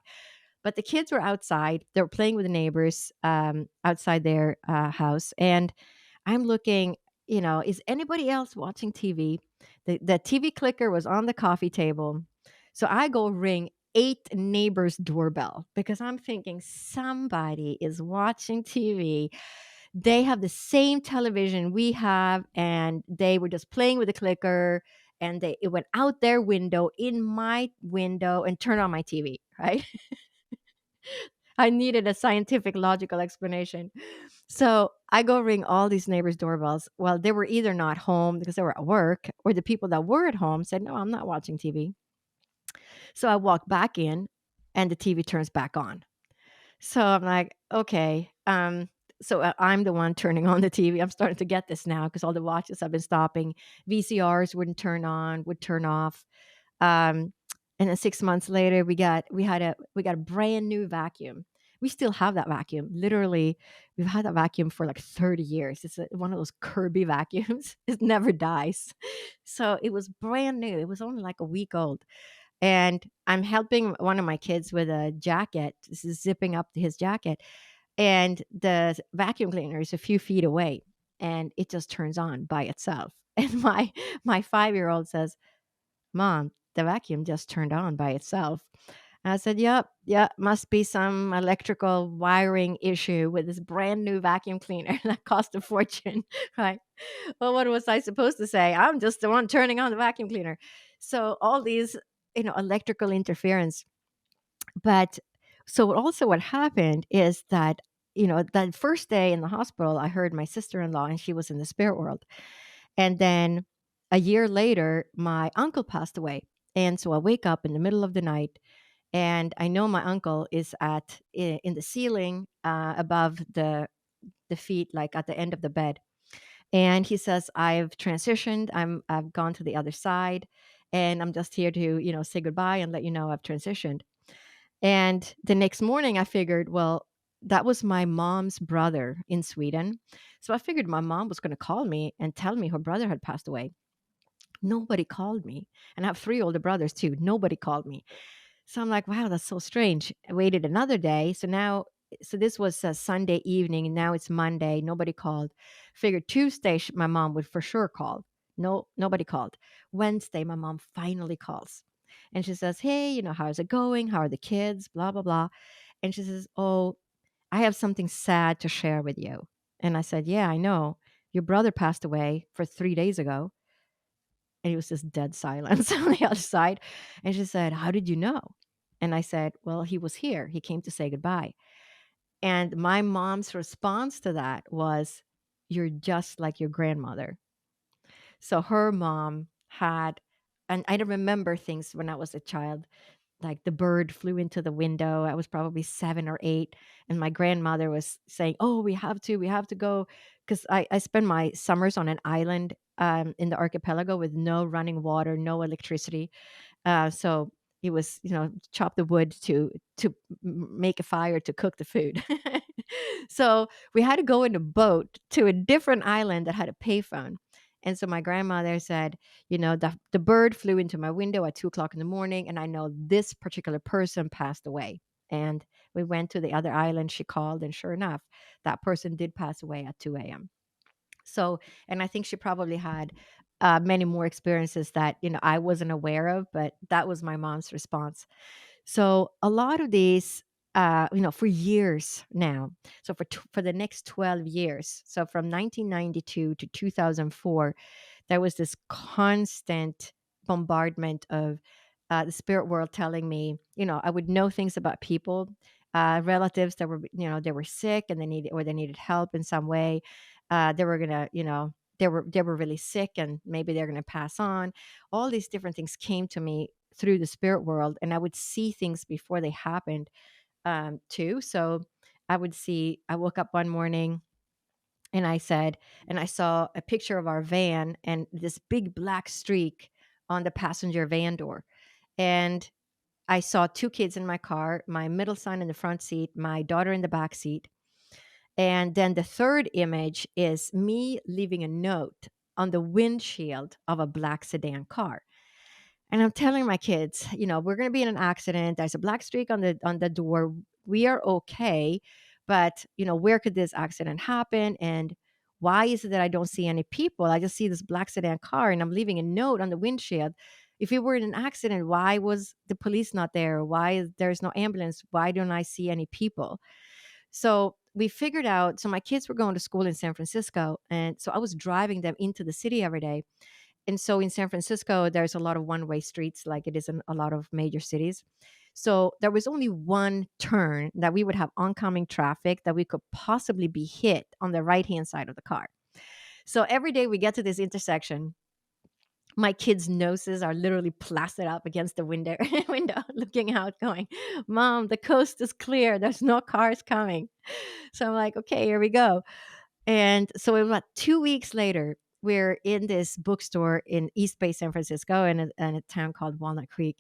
But the kids were outside. They were playing with the neighbors, outside their house. And I'm looking, is anybody else watching TV? The TV clicker was on the coffee table. So I go ring 8 neighbors' doorbell, because I'm thinking somebody is watching TV. They have the same television we have, and they were just playing with the clicker, and it went out their window, in my window, and turned on my TV, right? I needed a scientific, logical explanation. So I go ring all these neighbors' doorbells. Well, they were either not home because they were at work, or the people that were at home said, no, I'm not watching TV. So I walk back in, and the TV turns back on. So I'm like, okay. So I'm the one turning on the TV. I'm starting to get this now, because all the watches have been stopping. VCRs wouldn't turn on, would turn off. Um, and then 6 months later, we got a brand new vacuum. We still have that vacuum. Literally, we've had that vacuum for like 30 years. It's one of those Kirby vacuums. It never dies. So it was brand new. It was only like a week old. And I'm helping one of my kids with a jacket. This is zipping up his jacket. and the vacuum cleaner is a few feet away, and it just turns on by itself. And my 5-year-old says, "Mom, the vacuum just turned on by itself." And I said, "Yep, yeah, must be some electrical wiring issue with this brand new vacuum cleaner that cost a fortune." Right? Well, what was I supposed to say? I'm just the one turning on the vacuum cleaner. So all these, electrical interference. But so also what happened is that, that first day in the hospital, I heard my sister-in-law, and she was in the spirit world. And then a year later, my uncle passed away. And so I wake up in the middle of the night, and I know my uncle is in the ceiling, above the feet, like at the end of the bed. And he says, "I've transitioned. I've gone to the other side, and I'm just here to, say goodbye and let you know I've transitioned." And the next morning, I figured, well, that was my mom's brother in Sweden. So I figured my mom was going to call me and tell me her brother had passed away. Nobody called me. And I have three older brothers too. Nobody called me. So I'm like, wow, that's so strange. I waited another day. So this was a Sunday evening, and now it's Monday. Nobody called. Figured Tuesday, my mom would for sure call. No, nobody called. Wednesday, my mom finally calls. And she says, "Hey, how's it going? How are the kids? Blah, blah, blah." And she says, "Oh, I have something sad to share with you." And I said, "Yeah, I know. Your brother passed away for 3 days ago." And it was just dead silence on the other side. And she said, "How did you know?" And I said, "Well, he was here. He came to say goodbye." And my mom's response to that was, "You're just like your grandmother." So her mom had, and I remember things when I was a child, like the bird flew into the window. I was probably 7 or 8, and my grandmother was saying, "Oh, we have to go," because I spend my summers on an island, in the archipelago with no running water, no electricity. So it was, chop the wood to make a fire to cook the food. So we had to go in a boat to a different island that had a payphone. And so my grandmother said, the bird flew into my window at 2 o'clock in the morning, and I know this particular person passed away. And we went to the other island. She called, and sure enough, that person did pass away at 2 a.m. So, and I think she probably had many more experiences that, I wasn't aware of, but that was my mom's response. So a lot of these, for years now, so for the next 12 years, so from 1992 to 2004, there was this constant bombardment of the spirit world telling me, I would know things about people, relatives that were, they were sick and they needed help in some way. They were gonna, they were really sick, and maybe they're gonna pass on. All these different things came to me through the spirit world, and I would see things before they happened, too. So I woke up one morning, and I saw a picture of our van and this big black streak on the passenger van door. And I saw two kids in my car, my middle son in the front seat, my daughter in the back seat. And then the third image is me leaving a note on the windshield of a black sedan car. And I'm telling my kids, we're going to be in an accident. There's a black streak on the door. We are okay, but where could this accident happen? And why is it that I don't see any people? I just see this black sedan car, and I'm leaving a note on the windshield. If we were in an accident, why was the police not there? Why there's no ambulance? Why don't I see any people? So we figured out. So my kids were going to school in San Francisco, and so I was driving them into the city every day. And so in San Francisco, there's a lot of one-way streets like it is in a lot of major cities. So there was only one turn that we would have oncoming traffic that we could possibly be hit on the right-hand side of the car. So every day we get to this intersection, my kids' noses are literally plastered up against the window, looking out, going, "Mom, the coast is clear. There's no cars coming." So I'm like, "Okay, here we go." And so about 2 weeks later, we're in this bookstore in East Bay, San Francisco, in a town called Walnut Creek.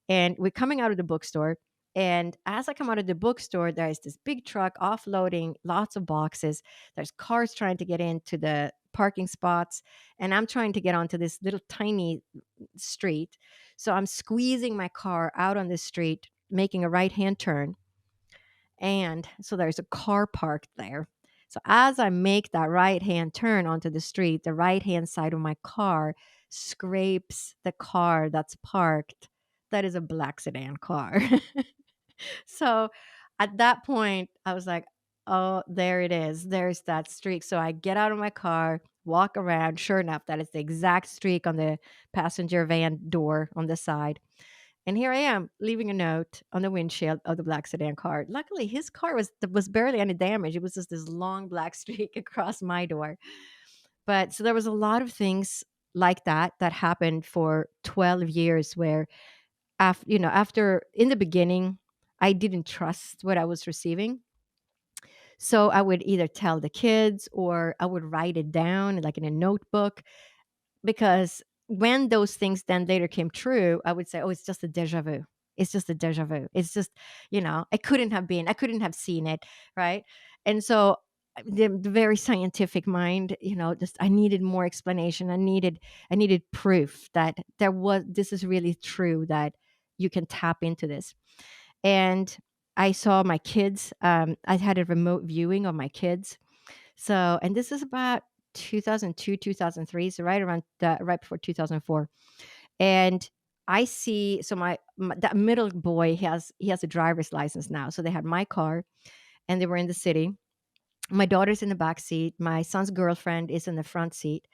And we're coming out of the bookstore. And as I come out of the bookstore, there's this big truck offloading lots of boxes. There's cars trying to get into the parking spots. And I'm trying to get onto this little tiny street. So I'm squeezing my car out on this street, making a right hand turn. And so there's a car parked there. So as I make that right hand turn onto the street, the right hand side of my car scrapes the car that's parked. That is a black sedan car. So at that point, I was like, oh, there it is. There's that streak. So I get out of my car, walk around. Sure enough, that is the exact streak on the passenger van door on the side. And here I am leaving a note on the windshield of the black sedan car. Luckily, his car was barely any damage. It was just this long black streak across my door. But so there was a lot of things like that happened for 12 years where after in the beginning, I didn't trust what I was receiving. So I would either tell the kids or I would write it down like in a notebook, because when those things then later came true, I would say, oh, it's just a deja vu. It's just a deja vu. It's just, I couldn't have seen it. Right. And so the very scientific mind, just I needed more explanation. I needed proof that this is really true, that you can tap into this. And I saw my kids. I had a remote viewing of my kids. So, and this is about 2002, 2003, so right before 2004. And I see, so that middle boy, he has a driver's license now. So they had my car, and they were in the city. My daughter's in the back seat. My son's girlfriend is in the front seat.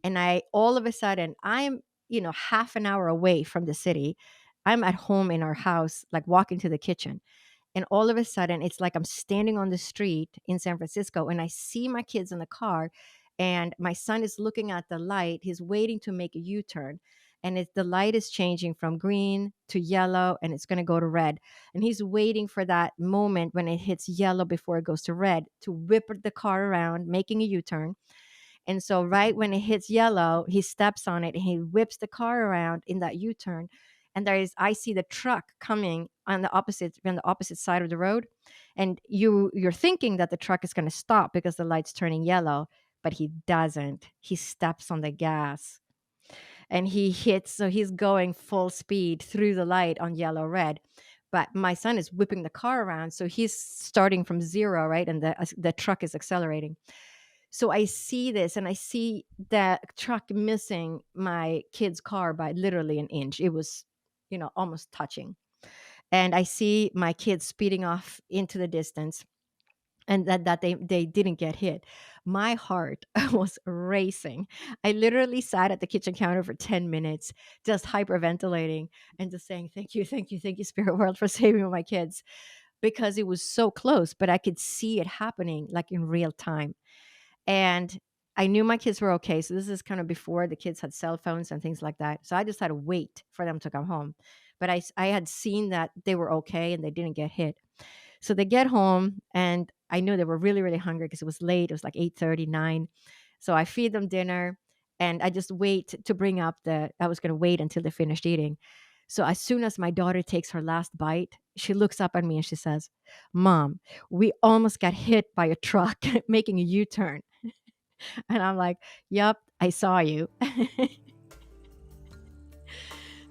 And all of a sudden, I'm, half an hour away from the city. I'm at home in our house, like walking to the kitchen. And all of a sudden, it's like I'm standing on the street in San Francisco and I see my kids in the car, and my son is looking at the light. He's waiting to make a U-turn. And the light is changing from green to yellow, and it's going to go to red. And he's waiting for that moment when it hits yellow before it goes to red to whip the car around, making a U-turn. And so right when it hits yellow, he steps on it and he whips the car around in that U-turn. And I see the truck coming on the opposite side of the road. And you're thinking that the truck is going to stop because the light's turning yellow, but he doesn't. He steps on the gas and so he's going full speed through the light on yellow red. But my son is whipping the car around. So he's starting from zero, right? And the truck is accelerating. So I see this and I see that truck missing my kid's car by literally an inch. It was, almost touching. And I see my kids speeding off into the distance, and that they didn't get hit. My heart was racing. I literally sat at the kitchen counter for 10 minutes, just hyperventilating and just saying, thank you, spirit world, for saving my kids, because it was so close, but I could see it happening like in real time. And I knew my kids were okay. So this is kind of before the kids had cell phones and things like that. So I just had to wait for them to come home. But I had seen that they were okay and they didn't get hit. So they get home and I knew they were really, really hungry because it was late. It was like 8:39. So I feed them dinner and I just wait to bring up I was going to wait until they finished eating. So as soon as my daughter takes her last bite, she looks up at me and she says, "Mom, we almost got hit by a truck making a U-turn." And I'm like, "Yep, I saw you."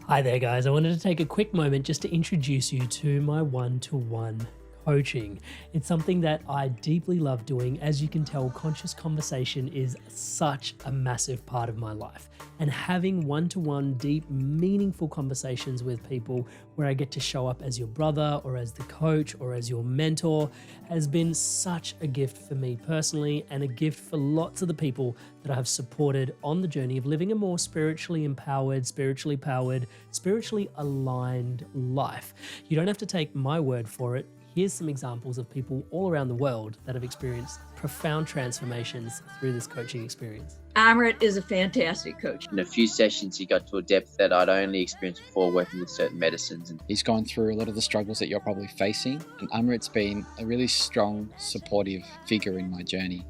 Hi there, guys. I wanted to take a quick moment just to introduce you to my one-to-one coaching. It's something that I deeply love doing. As you can tell, conscious conversation is such a massive part of my life. And having one-to-one, deep, meaningful conversations with people where I get to show up as your brother or as the coach or as your mentor has been such a gift for me personally, and a gift for lots of the people that I have supported on the journey of living a more spiritually empowered, spiritually powered, spiritually aligned life. You don't have to take my word for it. Here's some examples of people all around the world that have experienced profound transformations through this coaching experience. Amrit is a fantastic coach. In a few sessions, he got to a depth that I'd only experienced before working with certain medicines. And he's gone through a lot of the struggles that you're probably facing, and Amrit's been a really strong, supportive figure in my journey.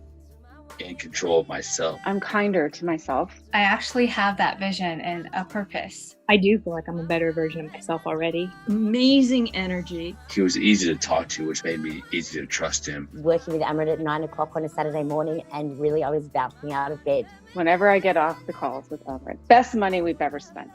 In control of myself. I'm kinder to myself. I actually have that vision and a purpose. I do feel like I'm a better version of myself already. Amazing energy. He was easy to talk to, which made me easy to trust him. Working with Amrit at 9 o'clock on a Saturday morning, and really I was bouncing out of bed. Whenever I get off the calls with Amrit, best money we've ever spent.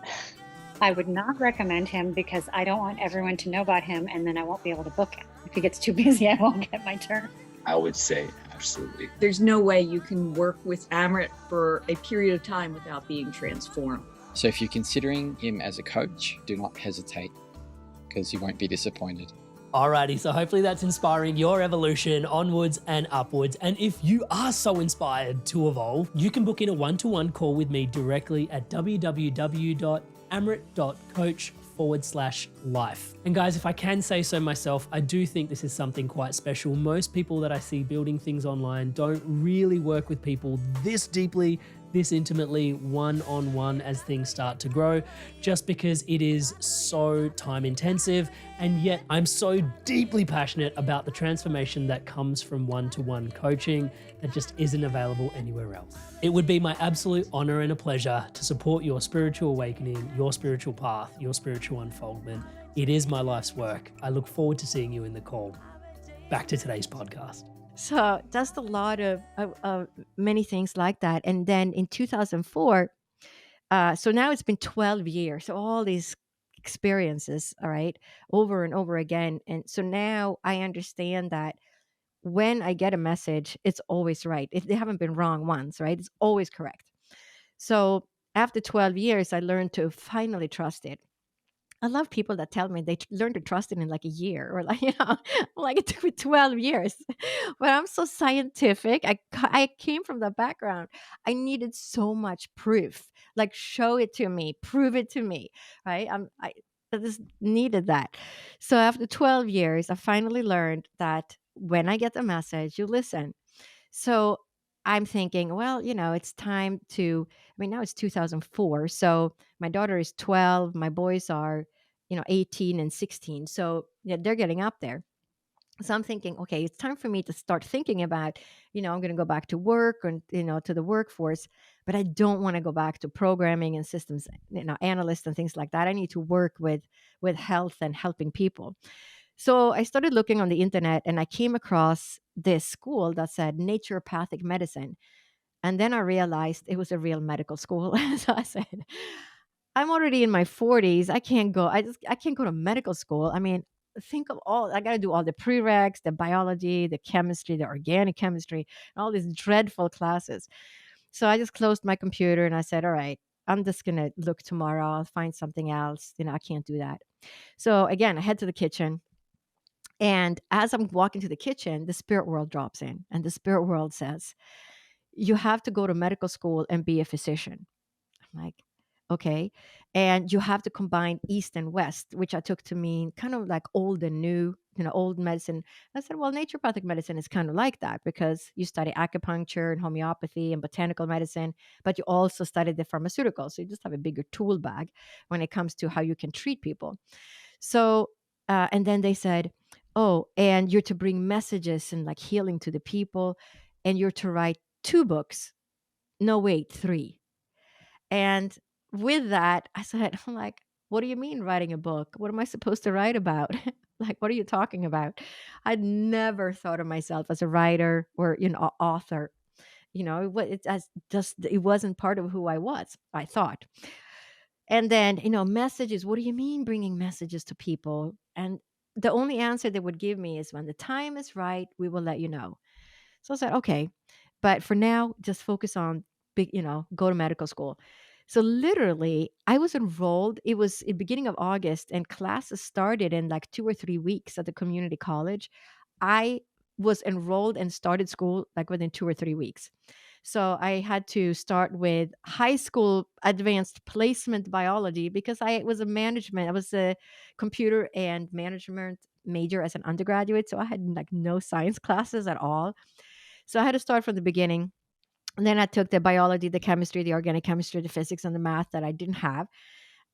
I would not recommend him because I don't want everyone to know about him and then I won't be able to book him. If it gets too busy, I won't get my turn. I would say absolutely. There's no way you can work with Amrit for a period of time without being transformed. So if you're considering him as a coach, do not hesitate, because you won't be disappointed. Alrighty, so hopefully that's inspiring your evolution onwards and upwards. And if you are so inspired to evolve, you can book in a one-to-one call with me directly at www.amrit.coach/life. And guys, if I can say so myself, I do think this is something quite special. Most people that I see building things online don't really work with people this deeply, this intimately, one-on-one as things start to grow, just because it is so time intensive. And yet I'm so deeply passionate about the transformation that comes from one-to-one coaching that just isn't available anywhere else. It would be my absolute honor and a pleasure to support your spiritual awakening, your spiritual path, your spiritual unfoldment. It is my life's work. I look forward to seeing you in the call. Back to today's podcast. So just a lot of many things like that. And then in 2004, so now it's been 12 years. So all these experiences, all right, over and over again. And so now I understand that when I get a message, it's always right. If they haven't been wrong once, right? It's always correct. So after 12 years, I learned to finally trust it. I love people that tell me they learned to trust it in like a year or like, like it took me 12 years. But I'm so scientific. I came from the background. I needed so much proof. Like, show it to me, prove it to me, right? I just needed that. So after 12 years, I finally learned that when I get the message, you listen. So I'm thinking, well, it's time to, I mean, now it's 2004. So my daughter is 12. My boys are, 18 and 16. So yeah, they're getting up there. So I'm thinking, okay, it's time for me to start thinking about, I'm going to go back to work and, to the workforce, but I don't want to go back to programming and systems, analysts and things like that. I need to work with health and helping people. So I started looking on the internet and I came across this school that said naturopathic medicine. And then I realized it was a real medical school. So I said, I'm already in my 40s. I can't go to medical school. I mean, think of I got to do all the prereqs, the biology, the chemistry, the organic chemistry, and all these dreadful classes. So I just closed my computer and I said, all right, I'm just going to look tomorrow. I'll find something else. I can't do that. So again, I head to the kitchen. And as I'm walking to the kitchen, the spirit world drops in. And the spirit world says, you have to go to medical school and be a physician. I'm like, okay. And you have to combine East and West, which I took to mean kind of like old and new, old medicine. I said, well, naturopathic medicine is kind of like that because you study acupuncture and homeopathy and botanical medicine, but you also study the pharmaceuticals. So you just have a bigger tool bag when it comes to how you can treat people. So, and then they said, oh, and you're to bring messages and like healing to the people, and you're to write 2 books. No, wait, 3. And with that, I said, I'm like, what do you mean writing a book? What am I supposed to write about? Like, what are you talking about? I'd never thought of myself as a writer or, author. It wasn't part of who I was, I thought. And then, messages, what do you mean bringing messages to people? And the only answer they would give me is when the time is right, we will let you know. So I said, okay, but for now, just focus on go to medical school. So literally, I was enrolled. It was in beginning of August, and classes started in like 2 or 3 weeks at the community college. I was enrolled and started school like within 2 or 3 weeks. So I had to start with high school advanced placement biology because I was a computer and management major as an undergraduate. So I had like no science classes at all. So I had to start from the beginning. And then I took the biology, the chemistry, the organic chemistry, the physics, and the math that I didn't have.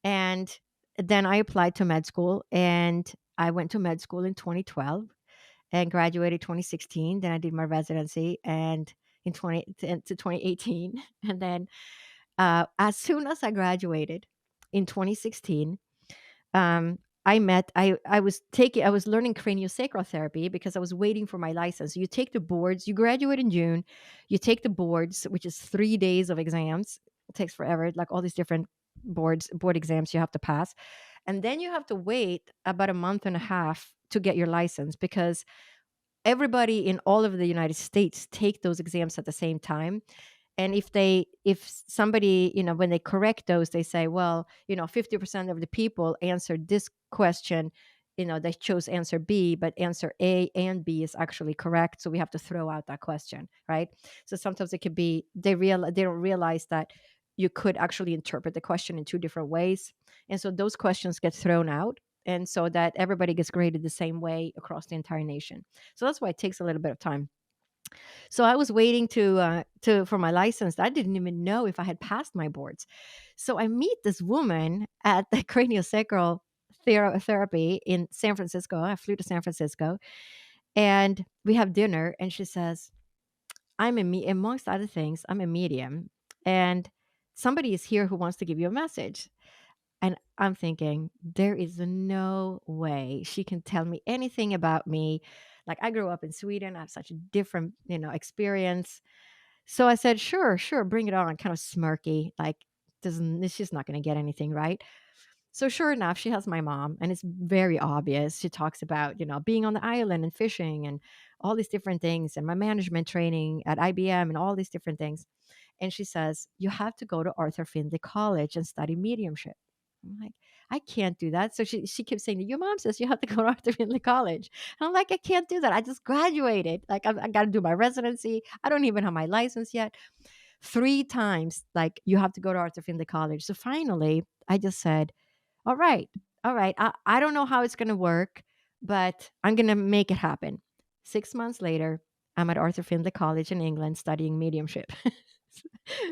And then I applied to med school, and I went to med school in 2012 and graduated 2016. Then I did my residency and in 2018. And then as soon as I graduated in 2016, I was learning craniosacral therapy because I was waiting for my license. You take the boards, you graduate in June, you take the boards, which is 3 days of exams. It takes forever, like all these different board exams you have to pass. And then you have to wait about a month and a half to get your license, because everybody in all of the United States take those exams at the same time. And if somebody, when they correct those, they say, well, 50% of the people answered this question, they chose answer B, but answer A and B is actually correct, so we have to throw out that question, right? So sometimes it could be they don't realize that you could actually interpret the question in two different ways, and so those questions get thrown out, and so that everybody gets graded the same way across the entire nation. So that's why it takes a little bit of time. So I was waiting to for my license. I didn't even know if I had passed my boards. So I meet this woman at the craniosacral therapy in San Francisco. I flew to San Francisco, and we have dinner. And she says, amongst other things, I'm a medium, and somebody is here who wants to give you a message." And I'm thinking, there is no way she can tell me anything about me. Like, I grew up in Sweden. I have such a different, experience. So I said, sure, sure, bring it on, kind of smirky, like, it's just not going to get anything right. So sure enough, she has my mom, and it's very obvious. She talks about, being on the island and fishing and all these different things, and my management training at IBM and all these different things. And she says, you have to go to Arthur Findlay College and study mediumship. I'm like, I can't do that. So she keeps saying, your mom says you have to go to Arthur Findlay College. And I'm like, I can't do that. I just graduated. Like, I got to do my residency. I don't even have my license yet. 3 times, like, you have to go to Arthur Findlay College. So finally, I just said, all right, all right. I don't know how it's going to work, but I'm going to make it happen. 6 months later, I'm at Arthur Findlay College in England studying mediumship.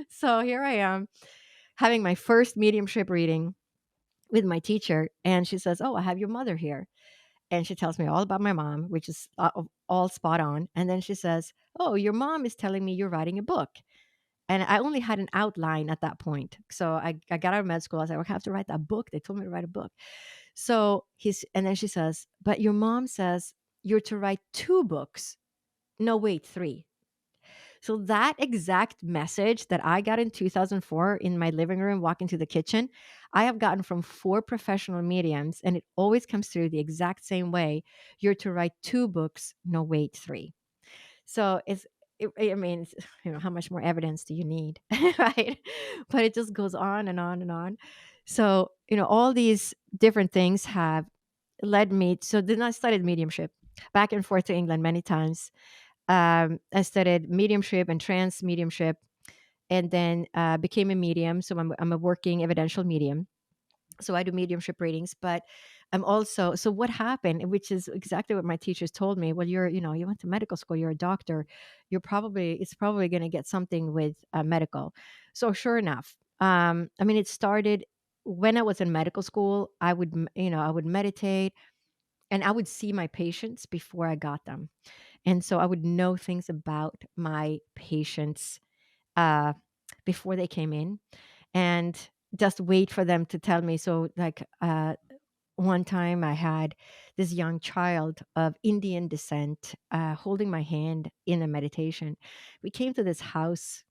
So here I am having my first mediumship reading with my teacher, and she says, oh, I have your mother here. And she tells me all about my mom, which is all spot on. And then she says, oh, your mom is telling me you're writing a book. And I only had an outline at that point. So I got out of med school. I said, I have to write that book. They told me to write a book. And then she says, but your mom says you're to write 2 books. No, wait, 3. So that exact message that I got in 2004 in my living room, walking to the kitchen, I have gotten from 4 professional mediums, and it always comes through the exact same way. You're to write 2 books. No, wait, 3. So I mean, how much more evidence do you need, right? But it just goes on and on and on. So, all these different things have led me. So then I studied mediumship back and forth to England many times. I studied mediumship and trance mediumship, and then became a medium. So I'm a working evidential medium. So I do mediumship readings, but I'm also, so what happened, which is exactly what my teachers told me. Well, you went to medical school, you're a doctor, it's probably going to get something with medical. So sure enough, I mean, it started when I was in medical school. I would meditate, and I would see my patients before I got them. And so I would know things about my patients uh, before they came in, and just wait for them to tell me. So, like, one time I had this young child of Indian descent holding my hand in a meditation. We came to this house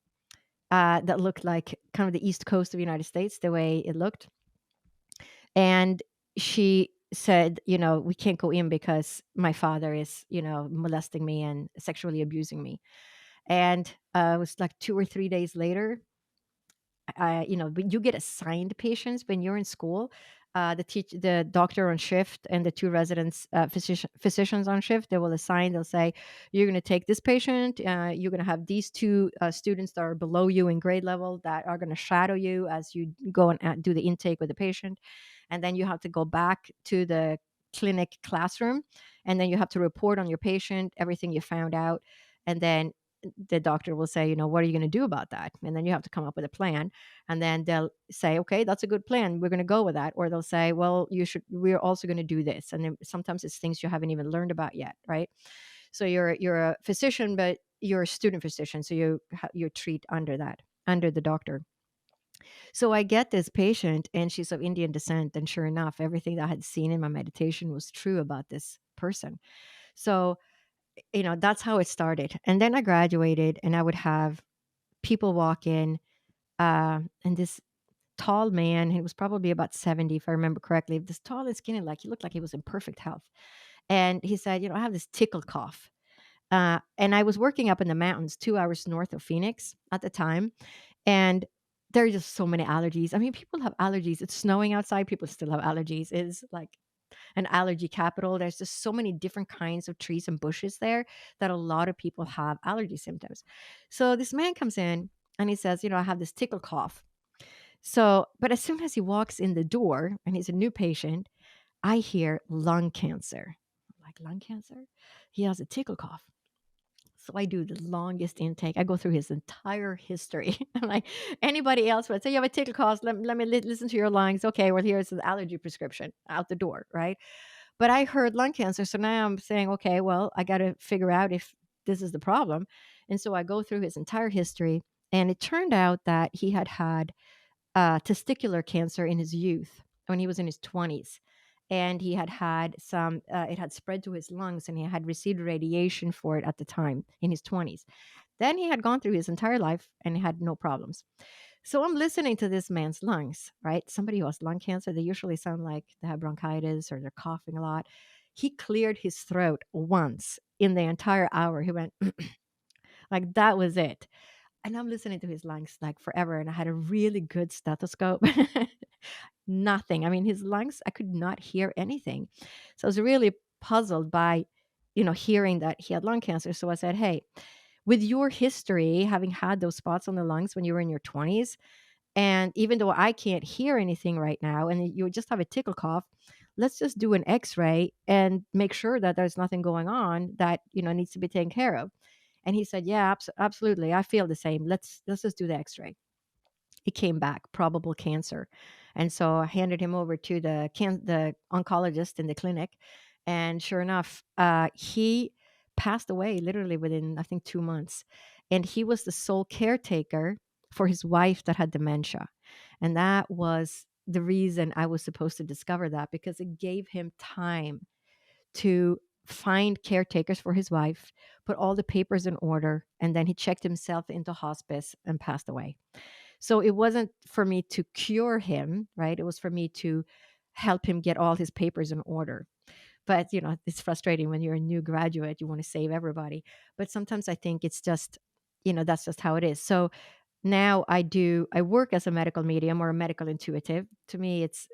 that looked like kind of the East Coast of the United States, the way it looked. And she said, we can't go in because my father is, molesting me and sexually abusing me. And it was like 2 or 3 days later, but you get assigned patients when you're in school. The doctor on shift and the 2 residents, physicians on shift, they'll say, you're going to take this patient. You're going to have these 2 students that are below you in grade level that are going to shadow you as you go and do the intake with the patient. And then you have to go back to the clinic classroom, and then you have to report on your patient, everything you found out. And then the doctor will say, what are you going to do about that? And then you have to come up with a plan. And then they'll say, okay, that's a good plan, we're going to go with that. Or they'll say, well, we're also going to do this. And then sometimes it's things you haven't even learned about yet, right? So you're a physician, but you're a student physician, so you treat under the doctor. So I get this patient, and she's of Indian descent, and sure enough, everything that I had seen in my meditation was true about this person. So that's how it started. And then I graduated, and I would have people walk in, and tall man. He was probably about 70, if I remember correctly. This tall and skinny, like he looked like he was in perfect health. And he said, I have this tickle cough. And I was working up in the mountains 2 hours north of Phoenix at the time. And there are just so many allergies. I mean, people have allergies. It's snowing outside. People still have allergies. It's like an allergy capital. There's just so many different kinds of trees and bushes there that a lot of people have allergy symptoms. So this man comes in and he says, I have this tickle cough. So, but as soon as he walks in the door and he's a new patient, I hear lung cancer. I'm like, lung cancer? He has a tickle cough. So I do the longest intake. I go through his entire history. I'm like, anybody else would say, you have a tickle cough. Let me listen to your lungs. Okay, well, here's the allergy prescription out the door, right? But I heard lung cancer. So now I'm saying, okay, well, I got to figure out if this is the problem. And so I go through his entire history. And it turned out that he had testicular cancer in his youth when he was in his 20s. And he had some, it had spread to his lungs and he had received radiation for it at the time in his 20s. Then he had gone through his entire life and had no problems. So I'm listening to this man's lungs, right? Somebody who has lung cancer, they usually sound like they have bronchitis or they're coughing a lot. He cleared his throat once in the entire hour. He went, like, that was it. And I'm listening to his lungs like forever. And I had a really good stethoscope. Nothing. I mean, his lungs, I could not hear anything. So I was really puzzled by, hearing that he had lung cancer. So I said, hey, with your history, having had those spots on the lungs when you were in your 20s, and even though I can't hear anything right now, and you just have a tickle cough, let's just do an x-ray and make sure that there's nothing going on that, needs to be taken care of. And he said, yeah, absolutely. I feel the same. Let's just do the x-ray. He came back, probable cancer. And so I handed him over to the oncologist in the clinic. And sure enough, he passed away literally within, I think, 2 months. And he was the sole caretaker for his wife that had dementia. And that was the reason I was supposed to discover that, because it gave him time to find caretakers for his wife, put all the papers in order, and then he checked himself into hospice and passed away. So it wasn't for me to cure him, right? It was for me to help him get all his papers in order. But, it's frustrating when you're a new graduate, you want to save everybody. But sometimes I think it's just, that's just how it is. So now I work as a medical medium or a medical intuitive. To me, it's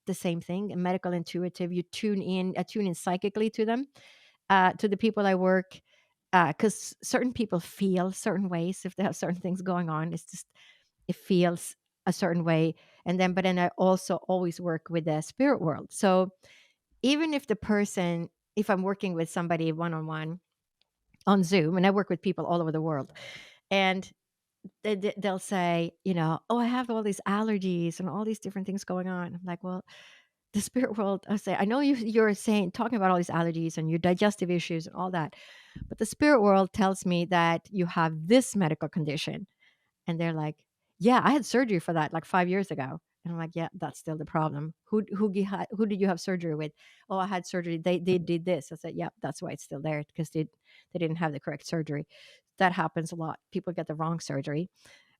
the same thing. A medical intuitive, I tune in psychically to them, to the people I work, because certain people feel certain ways if they have certain things going on. It's just, it feels a certain way. But then I also always work with the spirit world. So even if I'm working with somebody one-on-one on Zoom, and I work with people all over the world, and they'll say, oh, I have all these allergies and all these different things going on. I'm like, well, the spirit world, I say, I know you're talking about all these allergies and your digestive issues and all that, but the spirit world tells me that you have this medical condition. And they're like, yeah, I had surgery for that like 5 years ago. And I'm like, yeah, that's still the problem. Who did you have surgery with? Oh, I had surgery. They did this. I said, yeah, that's why it's still there, because they didn't have the correct surgery. That happens a lot. People get the wrong surgery,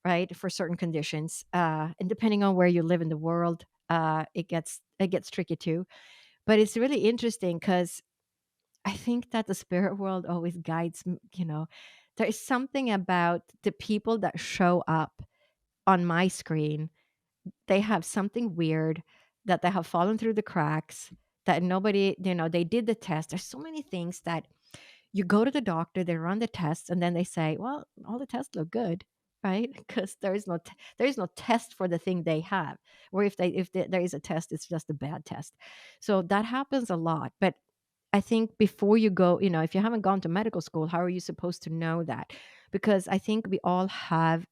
right, for certain conditions. And depending on where you live in the world, it gets tricky too. But it's really interesting because I think that the spirit world always guides, there is something about the people that show up on my screen. They have something weird that they have fallen through the cracks, that nobody, they did the test. There's so many things that you go to the doctor, they run the tests, and then they say, well, all the tests look good, right? Because there is no test for the thing they have. Or there is a test, it's just a bad test. So that happens a lot. But I think before you go, if you haven't gone to medical school, how are you supposed to know that? Because I think we all have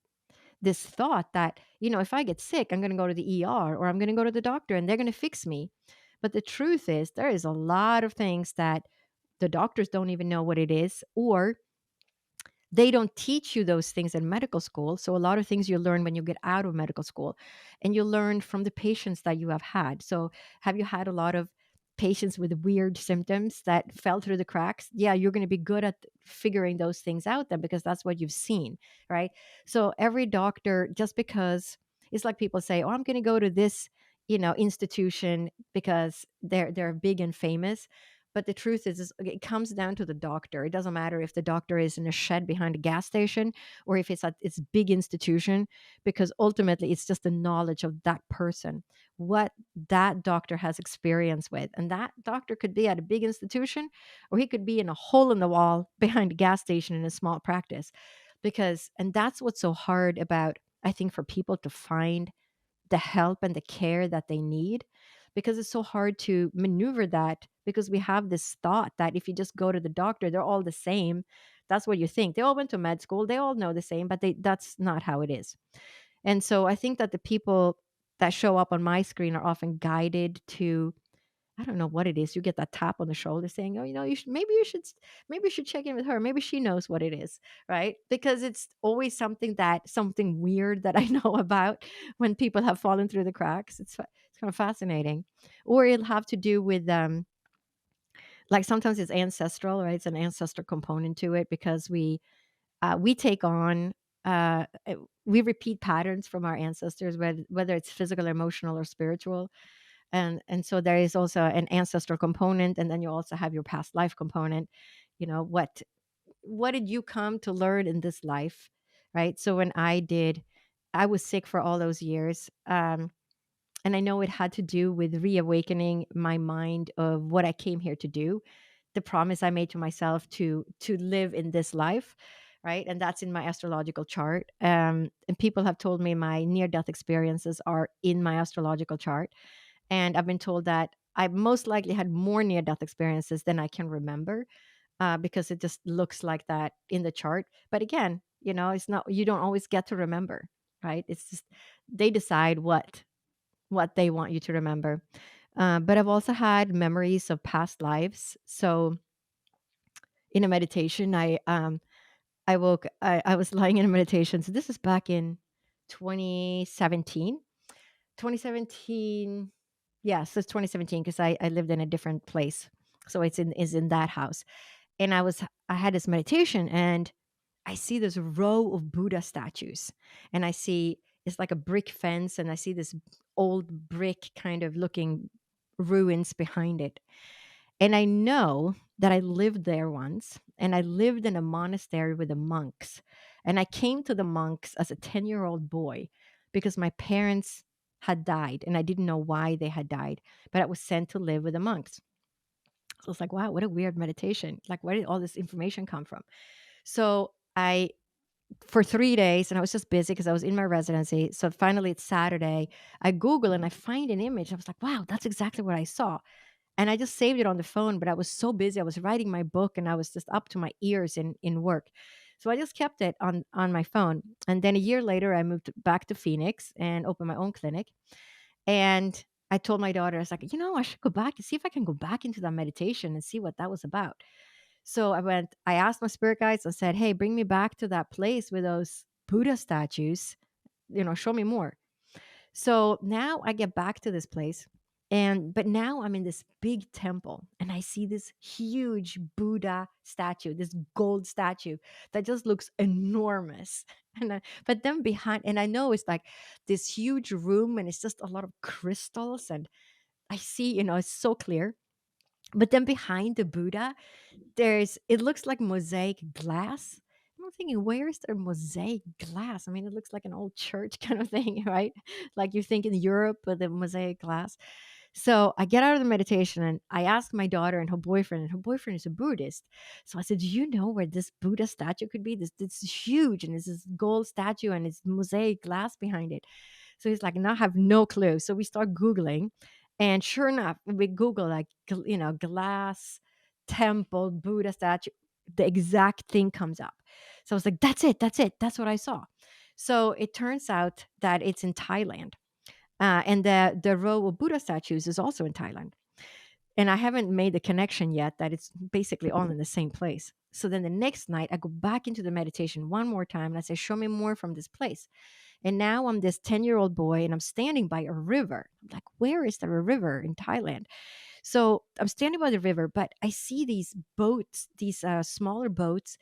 this thought that, if I get sick, I'm going to go to the ER or I'm going to go to the doctor and they're going to fix me. But the truth is, there is a lot of things that the doctors don't even know what it is, or they don't teach you those things in medical school. So a lot of things you learn when you get out of medical school, and you learn from the patients that you have had. So have you had a lot of patients with weird symptoms that fell through the cracks? Yeah, you're going to be good at figuring those things out then, because that's what you've seen, right? So every doctor, just because It's like people say, oh, I'm going to go to this, institution because they're big and famous. But the truth is it comes down to the doctor. It doesn't matter if the doctor is in a shed behind a gas station or if it's at its big institution, because ultimately it's just the knowledge of that person, what that doctor has experience with. And that doctor could be at a big institution or he could be in a hole in the wall behind a gas station in a small practice. And that's what's so hard about, I think, for people to find the help and the care that they need, because it's so hard to maneuver that, because we have this thought that if you just go to the doctor, they're all the same. That's what you think. They all went to med school, they all know the same, but that's not how it is. And so I think that the people that show up on my screen are often guided to, I don't know what it is. You get that tap on the shoulder saying, "Oh, maybe you should check in with her. Maybe she knows what it is," right? Because it's always something weird that I know about when people have fallen through the cracks. It's kind of fascinating, or it'll have to do with like sometimes it's ancestral, right? It's an ancestral component to it because we take on we repeat patterns from our ancestors, whether it's physical, emotional, or spiritual. And so there is also an ancestral component, and then you also have your past life component. What did you come to learn in this life, right? So when I was sick for all those years, and I know it had to do with reawakening my mind of what I came here to do, the promise I made to myself to live in this life, right? And that's in my astrological chart. And people have told me my near death experiences are in my astrological chart, and I've been told that I most likely had more near death experiences than I can remember, because it just looks like that in the chart. But again, it's not, you don't always get to remember, right? It's just they decide what they want you to remember. But I've also had memories of past lives. So in a meditation, I was lying in a meditation. So this is back in 2017. 2017. Yes, it's 2017 because I lived in a different place. So is in that house. And I had this meditation and I see this row of Buddha statues. And I see it's like a brick fence and I see this old brick kind of looking ruins behind it. And I know that I lived there once and I lived in a monastery with the monks. And I came to the monks as a 10-year-old boy because my parents had died and I didn't know why they had died, but I was sent to live with the monks. So it's like, wow, what a weird meditation. Like, where did all this information come from? So for 3 days, and I was just busy because I was in my residency. So finally, it's Saturday. I Google and I find an image. I was like, wow, that's exactly what I saw. And I just saved it on the phone, but I was so busy. I was writing my book and I was just up to my ears in work. So I just kept it on my phone. And then a year later, I moved back to Phoenix and opened my own clinic. And I told my daughter, I was like, I should go back and see if I can go back into that meditation and see what that was about. So I asked my spirit guides, I said, hey, bring me back to that place with those Buddha statues, show me more. So now I get back to this place, but now I'm in this big temple and I see this huge Buddha statue, this gold statue that just looks enormous. But then behind, and I know it's like this huge room and it's just a lot of crystals, and I see, it's so clear. But then behind the Buddha, it looks like mosaic glass. I'm thinking, where is there mosaic glass? I mean, it looks like an old church kind of thing, right? Like you think in Europe with the mosaic glass. So I get out of the meditation and I ask my daughter and her boyfriend is a Buddhist. So I said, do you know where this Buddha statue could be? This is huge, and it's this gold statue and it's mosaic glass behind it. So he's like, no, I have no clue. So we start Googling, and sure enough, we Google like, glass temple, Buddha statue, the exact thing comes up. So I was like, that's it. That's what I saw. So it turns out that it's in Thailand. And the row of Buddha statues is also in Thailand. And I haven't made the connection yet that it's basically all in the same place. So then the next night, I go back into the meditation one more time and I say, show me more from this place. And now I'm this 10-year-old boy and I'm standing by a river. I'm like, where is there a river in Thailand? So I'm standing by the river, but I see these boats, these smaller boats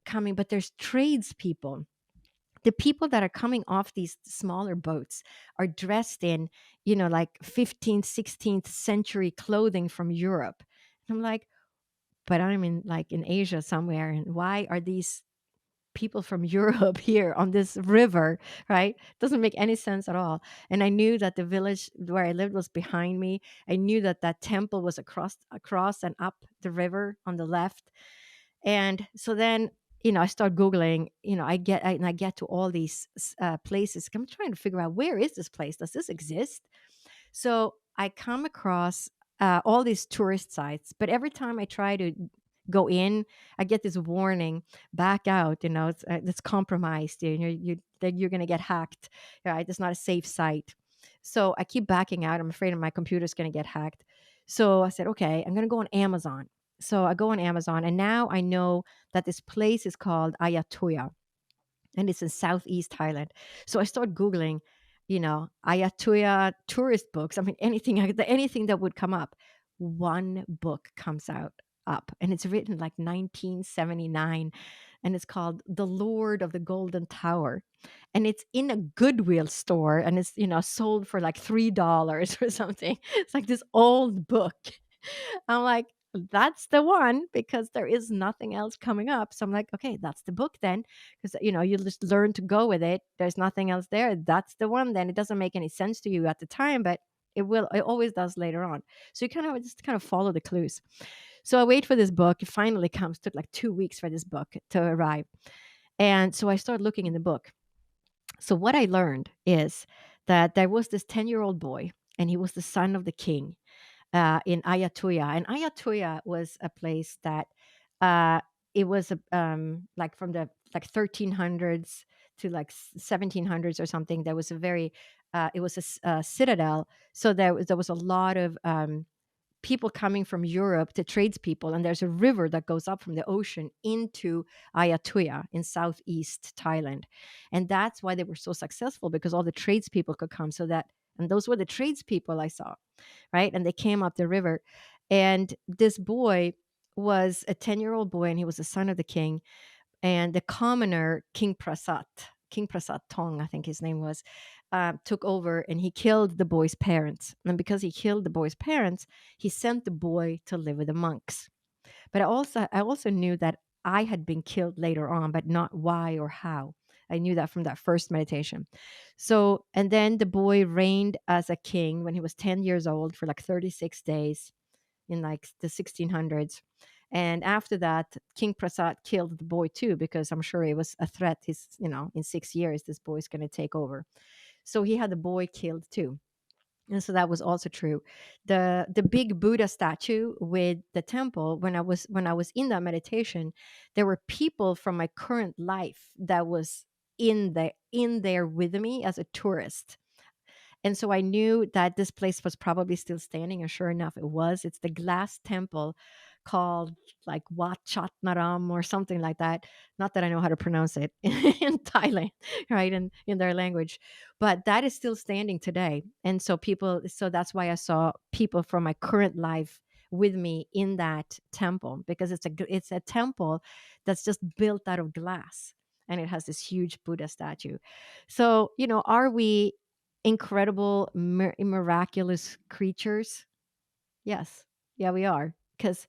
coming, but there's tradespeople the people that are coming off these smaller boats are dressed in, like 15th, 16th century clothing from Europe. And I'm like, but I'm in like in Asia somewhere. And why are these people from Europe here on this river, right? Doesn't make any sense at all. And I knew that the village where I lived was behind me. I knew that that temple was across and up the river on the left. And so then, I start Googling, I get to all these places. I'm trying to figure out, where is this place? Does this exist? So I come across all these tourist sites, but every time I try to go in, I get this warning: back out. It's compromised. That you're going to get hacked. Right? It's not a safe site. So I keep backing out. I'm afraid my computer's going to get hacked. So I said, okay, I'm going to go on Amazon. So I go on Amazon, and now I know that this place is called Ayutthaya, and it's in Southeast Thailand. So I start Googling, Ayutthaya tourist books. I mean, anything that would come up. One book comes up, and it's written like 1979, and it's called The Lord of the Golden Tower, and it's in a Goodwill store, and it's sold for like $3 or something. It's like this old book. I'm like, that's the one, because there is nothing else coming up. So I'm like, okay, that's the book then, because you just learn to go with it. There's nothing else there. That's the one then. It doesn't make any sense to you at the time, but it will. It always does later on. So you kind of follow the clues. So I wait for this book. It finally comes. Took like 2 weeks for this book to arrive, and so I start looking in the book. So what I learned is that there was this 10-year-old boy, and he was the son of the king in Ayutthaya. And Ayutthaya was a place that it was like from the like 1300s to like 1700s or something. There was a very it was a citadel, so there was a lot of people coming from Europe, to tradespeople, and there's a river that goes up from the ocean into Ayutthaya in southeast Thailand, and that's why they were so successful, because all the tradespeople could come. And those were the tradespeople I saw, right? And they came up the river, and this boy was a 10-year-old boy, and he was the son of the king, and the commoner King Prasad Tong, I think his name was, took over, and he killed the boy's parents. And because he killed the boy's parents, he sent the boy to live with the monks. But I also knew that I had been killed later on, but not why or how. I knew that from that first meditation. So, and then the boy reigned as a king when he was 10 years old for like 36 days in like the 1600s. And after that, King Prasad killed the boy too, because I'm sure it was a threat. In 6 years, this boy's going to take over. So he had the boy killed too. And so that was also true. The big Buddha statue with the temple, when I was in that meditation, there were people from my current life that was in there with me as a tourist. And so I knew that this place was probably still standing, and sure enough, it was. It's the glass temple called like Wat Chat Naram or something like that. Not that I know how to pronounce it in Thailand, right? In their language. But that is still standing today. And so that's why I saw people from my current life with me in that temple, because it's a temple that's just built out of glass, and it has this huge Buddha statue. So, are we incredible, miraculous creatures? Yes. Yeah, we are. Because,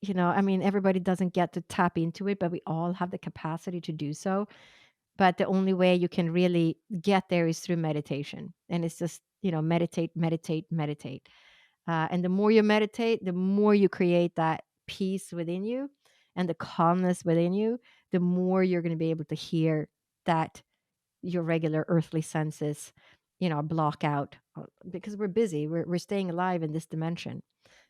I mean, everybody doesn't get to tap into it, but we all have the capacity to do so. But the only way you can really get there is through meditation. And it's just, meditate, meditate, meditate. And the more you meditate, the more you create that peace within you and the calmness within you, the more you're going to be able to hear that your regular earthly senses, block out, because we're busy. We're staying alive in this dimension,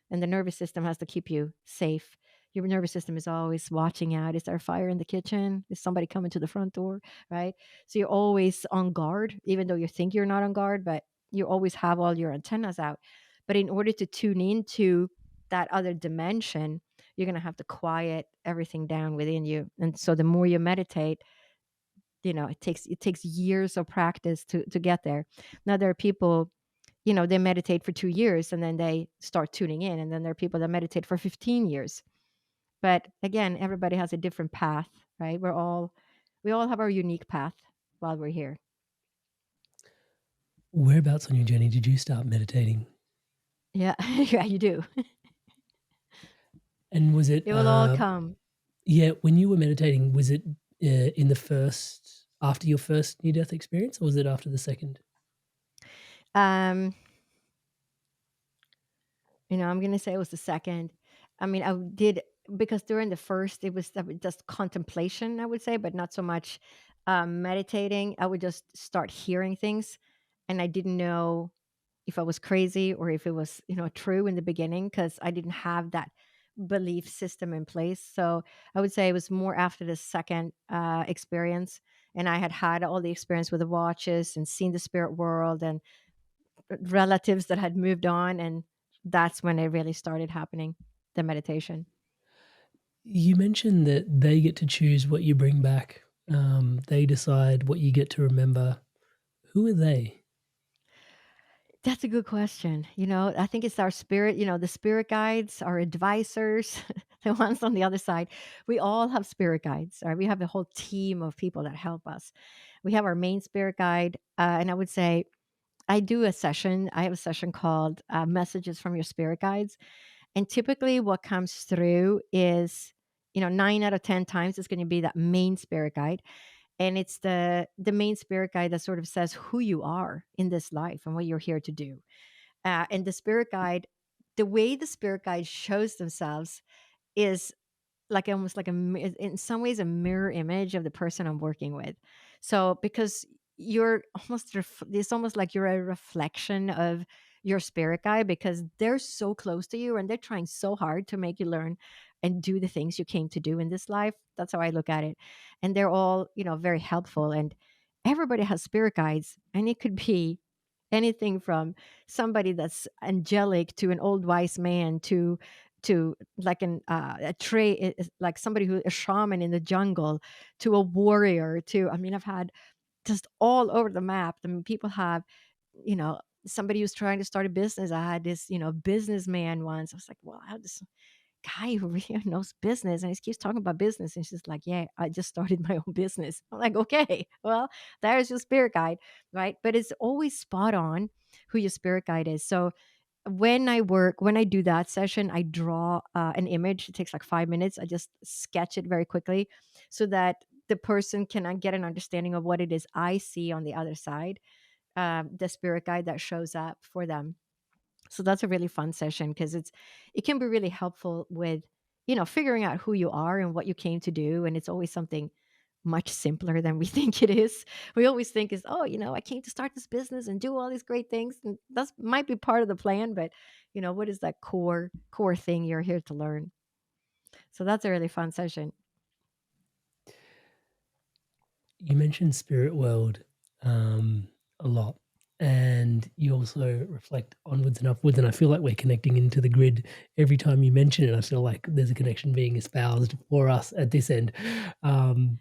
and the nervous system has to keep you safe. Your nervous system is always watching out. Is there a fire in the kitchen? Is somebody coming to the front door? Right? So you're always on guard, even though you think you're not on guard, but you always have all your antennas out. But in order to tune into that other dimension, you're going to have to quiet everything down within you. And so the more you meditate, it takes years of practice to get there. Now there are people, they meditate for 2 years and then they start tuning in, and then there are people that meditate for 15 years. But again, everybody has a different path, right? We all have our unique path. while we're here. Whereabouts on your journey did you start meditating? Yeah, yeah, you do. And was it, It will all come. yeah, when you were meditating, was it in the first, after your first near death experience, or was it after the second? Um, I'm going to say it was the second. I mean, I did, because during the first, it was just contemplation, I would say, but not so much meditating. I would just start hearing things, and I didn't know if I was crazy or if it was, true in the beginning, because I didn't have that belief system in place. So I would say it was more after the second experience, and I had all the experience with the watches and seen the spirit world and relatives that had moved on, and that's when it really started happening, the meditation. You mentioned that they get to choose what you bring back. They decide what you get to remember. Who are they? That's a good question. I think it's our spirit, the spirit guides, our advisors, the ones on the other side. We all have spirit guides, right? We have a whole team of people that help us. We have our main spirit guide, and I would say I have a session called Messages from Your Spirit Guides. And typically what comes through is, 9 out of 10 times it's going to be that main spirit guide. And it's the main spirit guide that sort of says who you are in this life and what you're here to do. And the spirit guide, the way the spirit guide shows themselves is like almost like in some ways a mirror image of the person I'm working with. So because it's almost like you're a reflection of your spirit guide, because they're so close to you and they're trying so hard to make you learn and do the things you came to do in this life. That's how I look at it. And they're all, very helpful, and everybody has spirit guides, and it could be anything from somebody that's angelic to an old wise man to like a tree, like somebody who a shaman in the jungle, to a warrior, to, I mean, I've had just all over the map. I mean, people have, somebody who's trying to start a business. I had this, businessman once. I was like, well, I have this guy who really knows business, and he keeps talking about business, and she's like, yeah, I just started my own business. I'm like, okay, well, there's your spirit guide, right? But it's always spot on who your spirit guide is. So when I do that session, I draw an image. It takes like 5 minutes. I just sketch it very quickly so that the person can get an understanding of what it is I see on the other side, the spirit guide that shows up for them. So that's a really fun session, because it can be really helpful with, figuring out who you are and what you came to do. And it's always something much simpler than we think it is. We always think is, oh, I came to start this business and do all these great things. And that might be part of the plan, but what is that core thing you're here to learn? So that's a really fun session. You mentioned spirit world a lot, and you also reflect onwards and upwards, and I feel like we're connecting into the grid every time you mention it. I feel like there's a connection being espoused for us at this end. And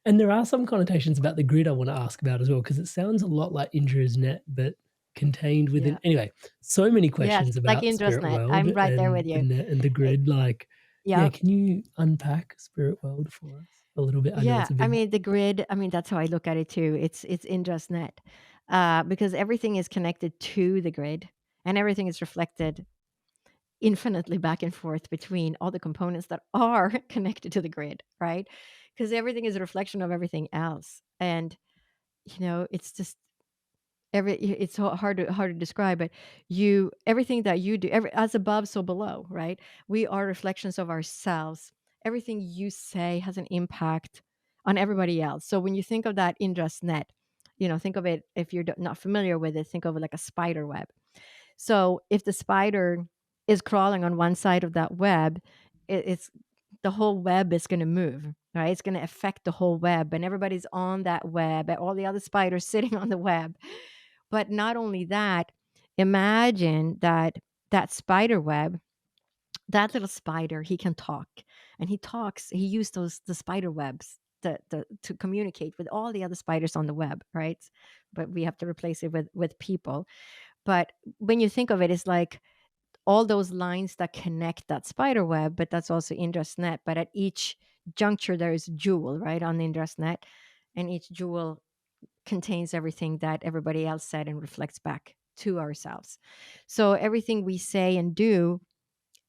there are some connotations about the grid I want to ask about as well, because it sounds a lot like Indra's net, but contained within. Yeah. Anyway, so many Yes, questions like about Indra's spirit net. world I'm right there with and the you. net and the grid. Like, Yeah. can you unpack spirit world for us a little bit? I know Yeah, it's a I big. mean the grid. I mean that's how I look at it too. It's Indra's net, because everything is connected to the grid, and everything is reflected infinitely back and forth between all the components that are connected to the grid, right? Because everything is a reflection of everything else, and it's just it's so hard to describe, but everything that you do, as above so below, right? We are reflections of ourselves. Everything you say has an impact on everybody else. So when you think of that Indra's net, think of it, if you're not familiar with it, think of it like a spider web. So if the spider is crawling on one side of that web, it's the whole web is going to move, right? It's going to affect the whole web, and everybody's on that web, and all the other spiders sitting on the web. But not only that, imagine that spider web, that little spider, he can talk, and he used the spider webs to communicate with all the other spiders on the web, right? But we have to replace it with people. But when you think of it, it's like all those lines that connect that spider web, but that's also Indra's net. But at each juncture, there is a jewel, right, on the Indra's net, and each jewel contains everything that everybody else said and reflects back to ourselves. So everything we say and do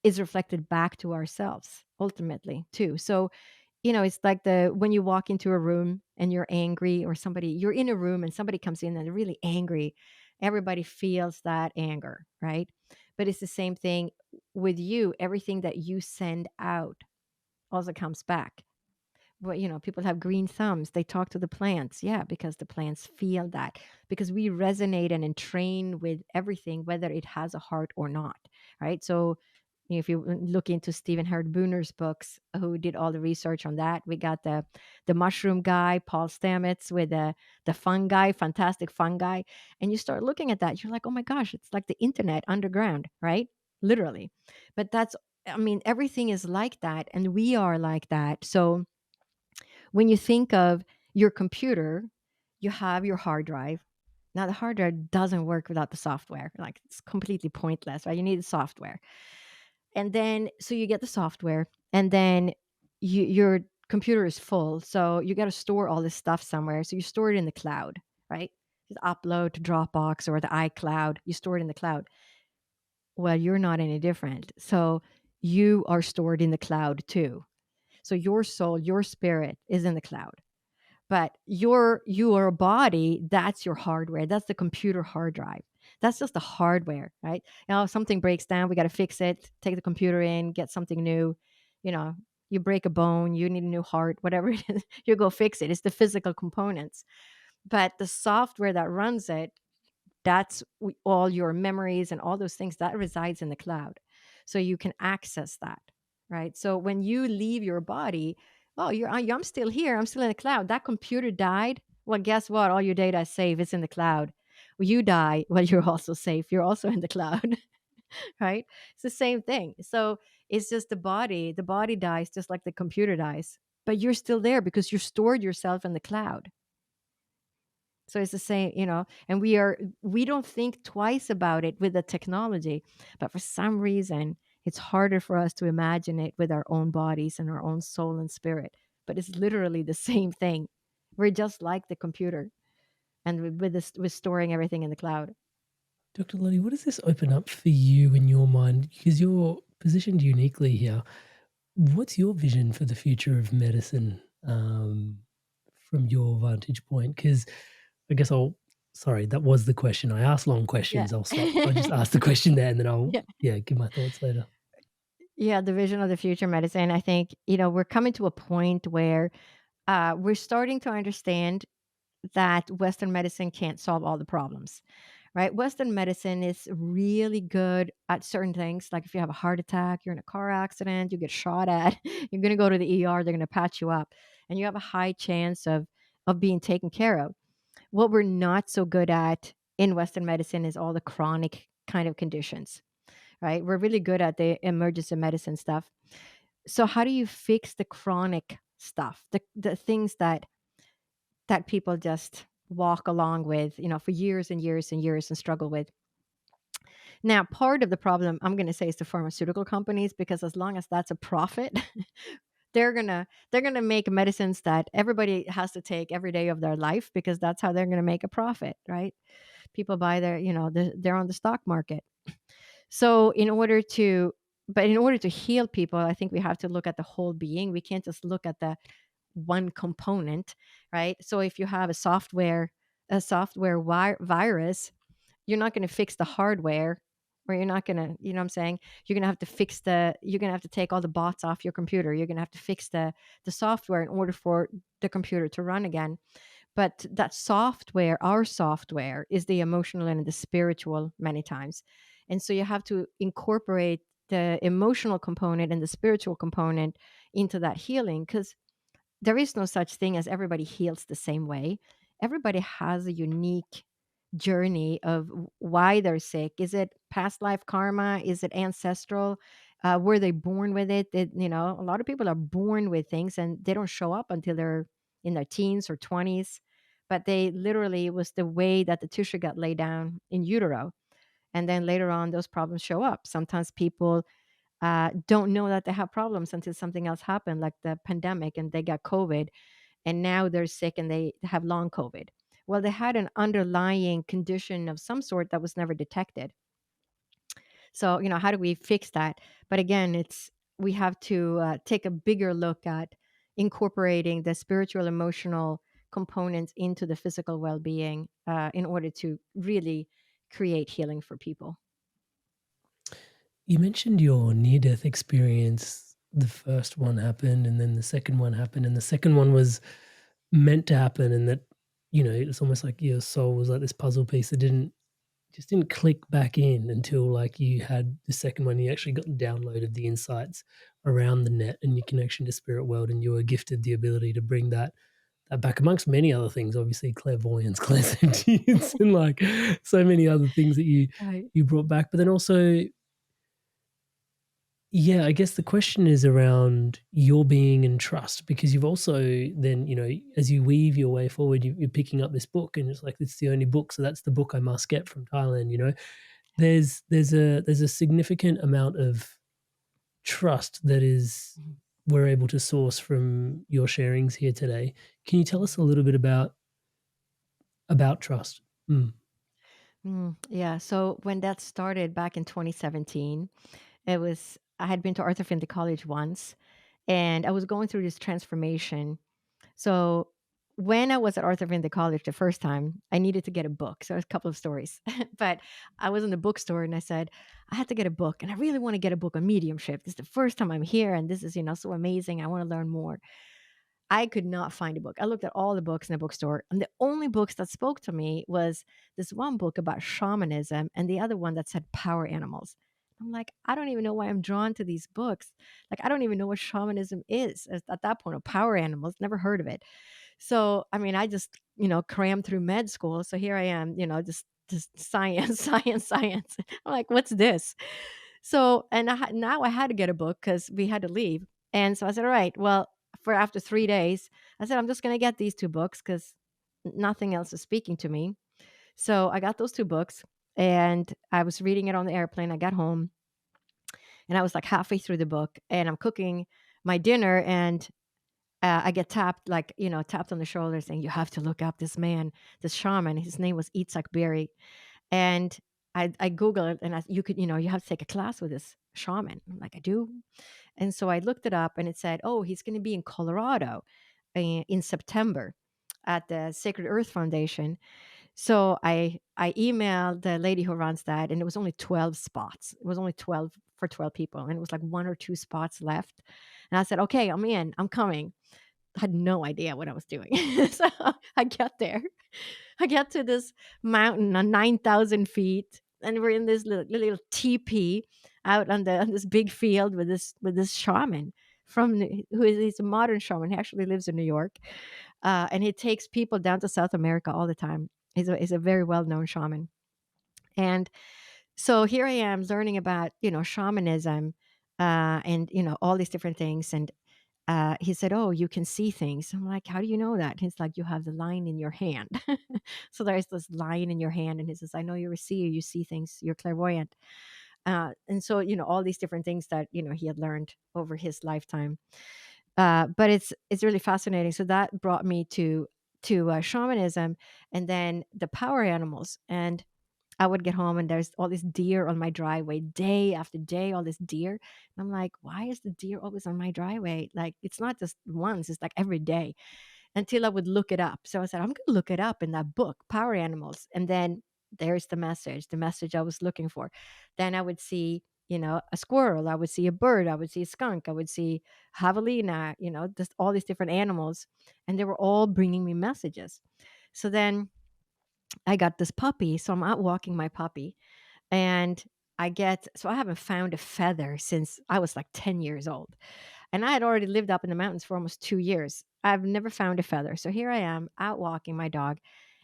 is reflected back to ourselves ultimately too. So, it's like when you walk into a room and you're angry, or you're in a room and somebody comes in and they're really angry. Everybody feels that anger, right? But it's the same thing with you. Everything that you send out also comes back. Well, people have green thumbs. They talk to the plants. Yeah, because the plants feel that. Because we resonate and entrain with everything, whether it has a heart or not, right? So if you look into Stephen Howard Booner's books, who did all the research on that, we got the mushroom guy, Paul Stamets, with the fungi, fantastic fungi. And you start looking at that, you're like, oh my gosh, it's like the internet underground, right? Literally. But everything is like that, and we are like that. So when you think of your computer, you have your hard drive. Now, the hard drive doesn't work without the software. Like, it's completely pointless, right? You need the software. And then, so you get the software, and then your computer is full. So you got to store all this stuff somewhere. So you store it in the cloud, right? Just upload to Dropbox or the iCloud. You store it in the cloud. Well, you're not any different. So you are stored in the cloud too. So your soul, your spirit is in the cloud. But your body, that's your hardware. That's the computer hard drive. That's just the hardware, right? Now, if something breaks down, we got to fix it, take the computer in, get something new. You know, you break a bone, you need a new heart, whatever it is, you go fix it. It's the physical components. But the software that runs it, that's all your memories and all those things that resides in the cloud. So you can access that, right? So when you leave your body, oh, I'm still here. I'm still in the cloud. That computer died. Well, guess what? All your data is safe. It's in the cloud. Well, you die. Well, you're also safe. You're also in the cloud, right? It's the same thing. So it's just the body. The body dies just like the computer dies, but you're still there because you stored yourself in the cloud. So it's the same, and we don't think twice about it with the technology, but for some reason, it's harder for us to imagine it with our own bodies and our own soul and spirit. But it's literally the same thing. We're just like the computer, and with storing everything in the cloud. Dr. Lotte, what does this open up for you in your mind? Because you're positioned uniquely here. What's your vision for the future of medicine from your vantage point? Because I guess sorry, that was the question. I asked long questions. Yeah. I'll just ask the question there, and then I'll Yeah. give my thoughts later. Yeah, the vision of the future medicine. I think, we're coming to a point where we're starting to understand that Western medicine can't solve all the problems, right? Western medicine is really good at certain things. Like if you have a heart attack, you're in a car accident, you get shot at, you're going to go to the ER, they're going to patch you up, and you have a high chance of being taken care of. What we're not so good at in Western medicine is all the chronic kind of conditions, right? We're really good at the emergency medicine stuff. So how do you fix the chronic stuff, the things that people just walk along with, for years and years and years and struggle with? Now, part of the problem, I'm going to say, is the pharmaceutical companies, because as long as that's a profit, they're gonna make medicines that everybody has to take every day of their life, because that's how they're going to make a profit, right? People buy they're on the stock market. So in order to heal people, I think we have to look at the whole being. We can't just look at the one component, right? So if you have a software virus, you're not going to fix the hardware, or you're not going to, what I'm saying? You're going to have to you're going to have to take all the bots off your computer. You're going to have to fix the software in order for the computer to run again. But that software, our software, is the emotional and the spiritual many times. And so you have to incorporate the emotional component and the spiritual component into that healing, because there is no such thing as everybody heals the same way. Everybody has a unique journey of why they're sick. Is it past life karma? Is it ancestral? Were they born with it? A lot of people are born with things and they don't show up until they're in their teens or 20s. But they literally, it was the way that the tissue got laid down in utero. And then later on, those problems show up. Sometimes people don't know that they have problems until something else happened, like the pandemic, and they got COVID, and now they're sick and they have long COVID. Well, they had an underlying condition of some sort that was never detected. So, how do we fix that? But again, we have to take a bigger look at incorporating the spiritual, emotional components into the physical well-being in order to really create healing for people. You mentioned your near-death experience. The first one happened, and then the second one happened, and the second one was meant to happen, and that it's almost like your soul was like this puzzle piece that didn't click back in until like you had the second one. You actually got downloaded the insights around the net and your connection to spirit world, and you were gifted the ability to bring that back amongst many other things, obviously clairvoyance, clairsentience, and like so many other things that Right. you brought back. But then also, yeah, I guess the question is around your being and trust, because you've also then, as you weave your way forward, you're picking up this book, and it's like, it's the only book, so that's the book I must get from Thailand. There's a significant amount of trust that is Mhm. we're able to source from your sharings here today. Can you tell us a little bit about trust? Yeah. So when that started back in 2017, I had been to Arthur Findlay College once, and I was going through this transformation. So when I was at Arthur Findlay College the first time, I needed to get a book. So there's a couple of stories, but I was in the bookstore and I said, I had to get a book, and I really want to get a book on mediumship. This is the first time I'm here, and this is, so amazing. I want to learn more. I could not find a book. I looked at all the books in the bookstore, and the only books that spoke to me was this one book about shamanism and the other one that said power animals. I'm like, I don't even know why I'm drawn to these books. Like, I don't even know what shamanism is at that point, or power animals, never heard of it. So, I mean, I just, crammed through med school. So here I am, just science, science, science. I'm like, what's this? So, and now I had to get a book because we had to leave. And so I said, all right, well, for after 3 days, I said, I'm just going to get these two books because nothing else is speaking to me. So I got those two books, and I was reading it on the airplane. I got home, and I was like halfway through the book, and I'm cooking my dinner, and I get tapped, like, tapped on the shoulder saying, you have to look up this man, this shaman. His name was Itzhak Berry. And I Googled it, and you could, you have to take a class with this shaman. I'm like, I do. And so I looked it up, and it said, oh, he's going to be in Colorado in September at the Sacred Earth Foundation. So I emailed the lady who runs that, and it was only 12 spots. It was only 12 for 12 people, and it was like one or two spots left. And I said, okay, I'm in. I'm coming. I had no idea what I was doing. So I get there. I get to this mountain on 9,000 feet, and we're in this little teepee out on this big field with this shaman he's a modern shaman. He actually lives in New York, and he takes people down to South America all the time. He's a very well known shaman, and so here I am learning about shamanism, and all these different things. And he said, oh, you can see things. I'm like, how do you know that? He's like, you have the line in your hand. So there's this line in your hand, and he says, I know you're a seer, you see things, you're clairvoyant. And so all these different things that he had learned over his lifetime. But it's really fascinating. So that brought me to shamanism, and then the power animals. And I would get home, and there's all these deer on my driveway day after day, all this deer. And I'm like, why is the deer always on my driveway? Like, it's not just once, it's like every day, until I would look it up. So I said, I'm going to look it up in that book, Power Animals. And then there's the message I was looking for. Then I would see, a squirrel, I would see a bird, I would see a skunk, I would see javelina, just all these different animals. And they were all bringing me messages. So then I got this puppy. So I'm out walking my puppy, and I haven't found a feather since I was like 10 years old. And I had already lived up in the mountains for almost 2 years. I've never found a feather. So here I am out walking my dog,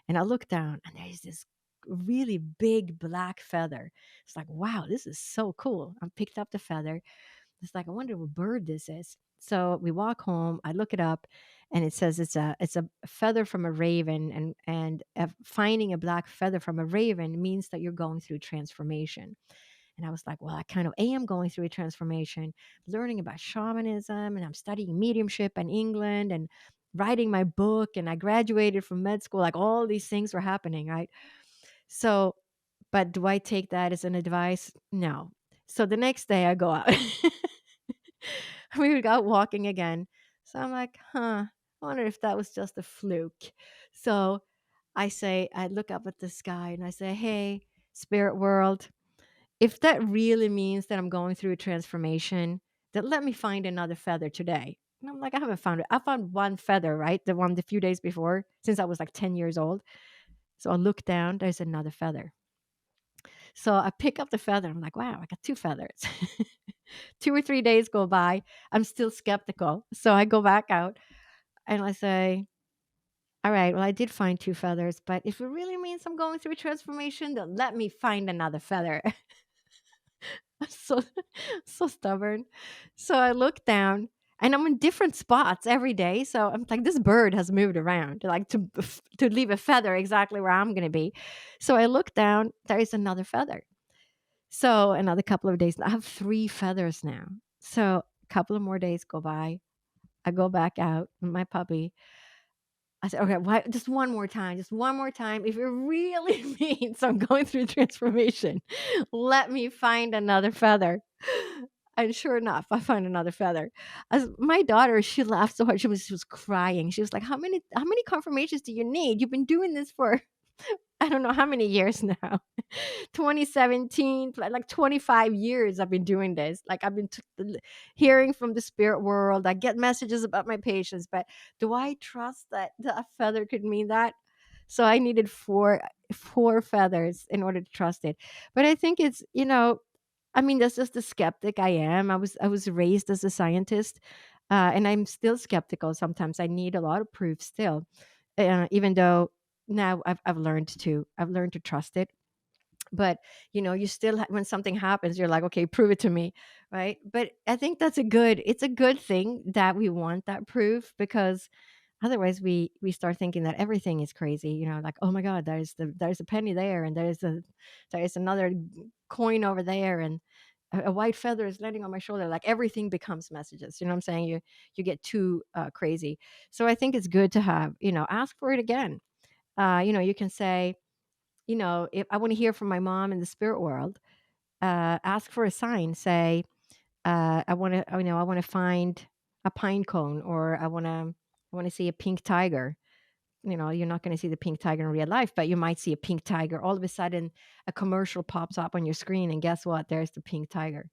and I look down, and there's this really big black feather. It's like, wow, this is so cool. I picked up the feather. It's like, I wonder what bird this is. So we walk home. I look it up, and it says it's a feather from a raven, and finding a black feather from a raven means that you're going through transformation. And I was like, well, I kind of am going through a transformation, learning about shamanism, and I'm studying mediumship in England, and writing my book and I graduated from med school. Like all these things were happening, right? So, but do I take that as an advice? No. So the next day I go out. We would go out walking again. So I'm like, I wonder if that was just a fluke. So I look up at the sky and I say, hey, spirit world, if that really means that I'm going through a transformation, then let me find another feather today. And I'm like, I haven't found it. I found one feather, right? The one the few days before, since I was like 10 years old. So I look down, there's another feather. So I pick up the feather. I'm like, wow, I got two feathers. 2 or 3 days go by. I'm still skeptical. So I go back out and I say, all right, well, I did find two feathers, but if it really means I'm going through a transformation, then let me find another feather. I'm so stubborn. So I look down and I'm in different spots every day. So I'm like, this bird has moved around, like to leave a feather exactly where I'm going to be. So I look down, there is another feather. So another couple of days, I have 3 feathers now. So a couple of more days go by. I go back out with my puppy. I said, okay, why, just one more time, just one more time. If it really means I'm going through transformation, let me find another feather. And sure enough, I found another feather. As my daughter, she laughed so hard. She was crying. She was like, how many confirmations do you need? You've been doing this for I don't know how many years now. 2017, like 25 years I've been doing this. Like I've been hearing from the spirit world. I get messages about my patients, but do I trust that a feather could mean that? So I needed four feathers in order to trust it. But I think it's, I mean, that's just the skeptic I am. I was raised as a scientist, and I'm still skeptical sometimes. I need a lot of proof still, even though now I've learned to trust it. But you still when something happens, you're like, okay, prove it to me, right? But I think it's a good thing that we want that proof, because otherwise we start thinking that everything is crazy, like, oh my god, there's a penny there, and there's another coin over there, and a white feather is landing on my shoulder. Like everything becomes messages, you know what I'm saying? You get too crazy. So I think it's good to have, ask for it again. You can say, if I want to hear from my mom in the spirit world, ask for a sign. Say, I want to, I want to find a pine cone, or I want to see a pink tiger. You're not going to see the pink tiger in real life, but you might see a pink tiger. All of a sudden, a commercial pops up on your screen, and guess what? There's the pink tiger.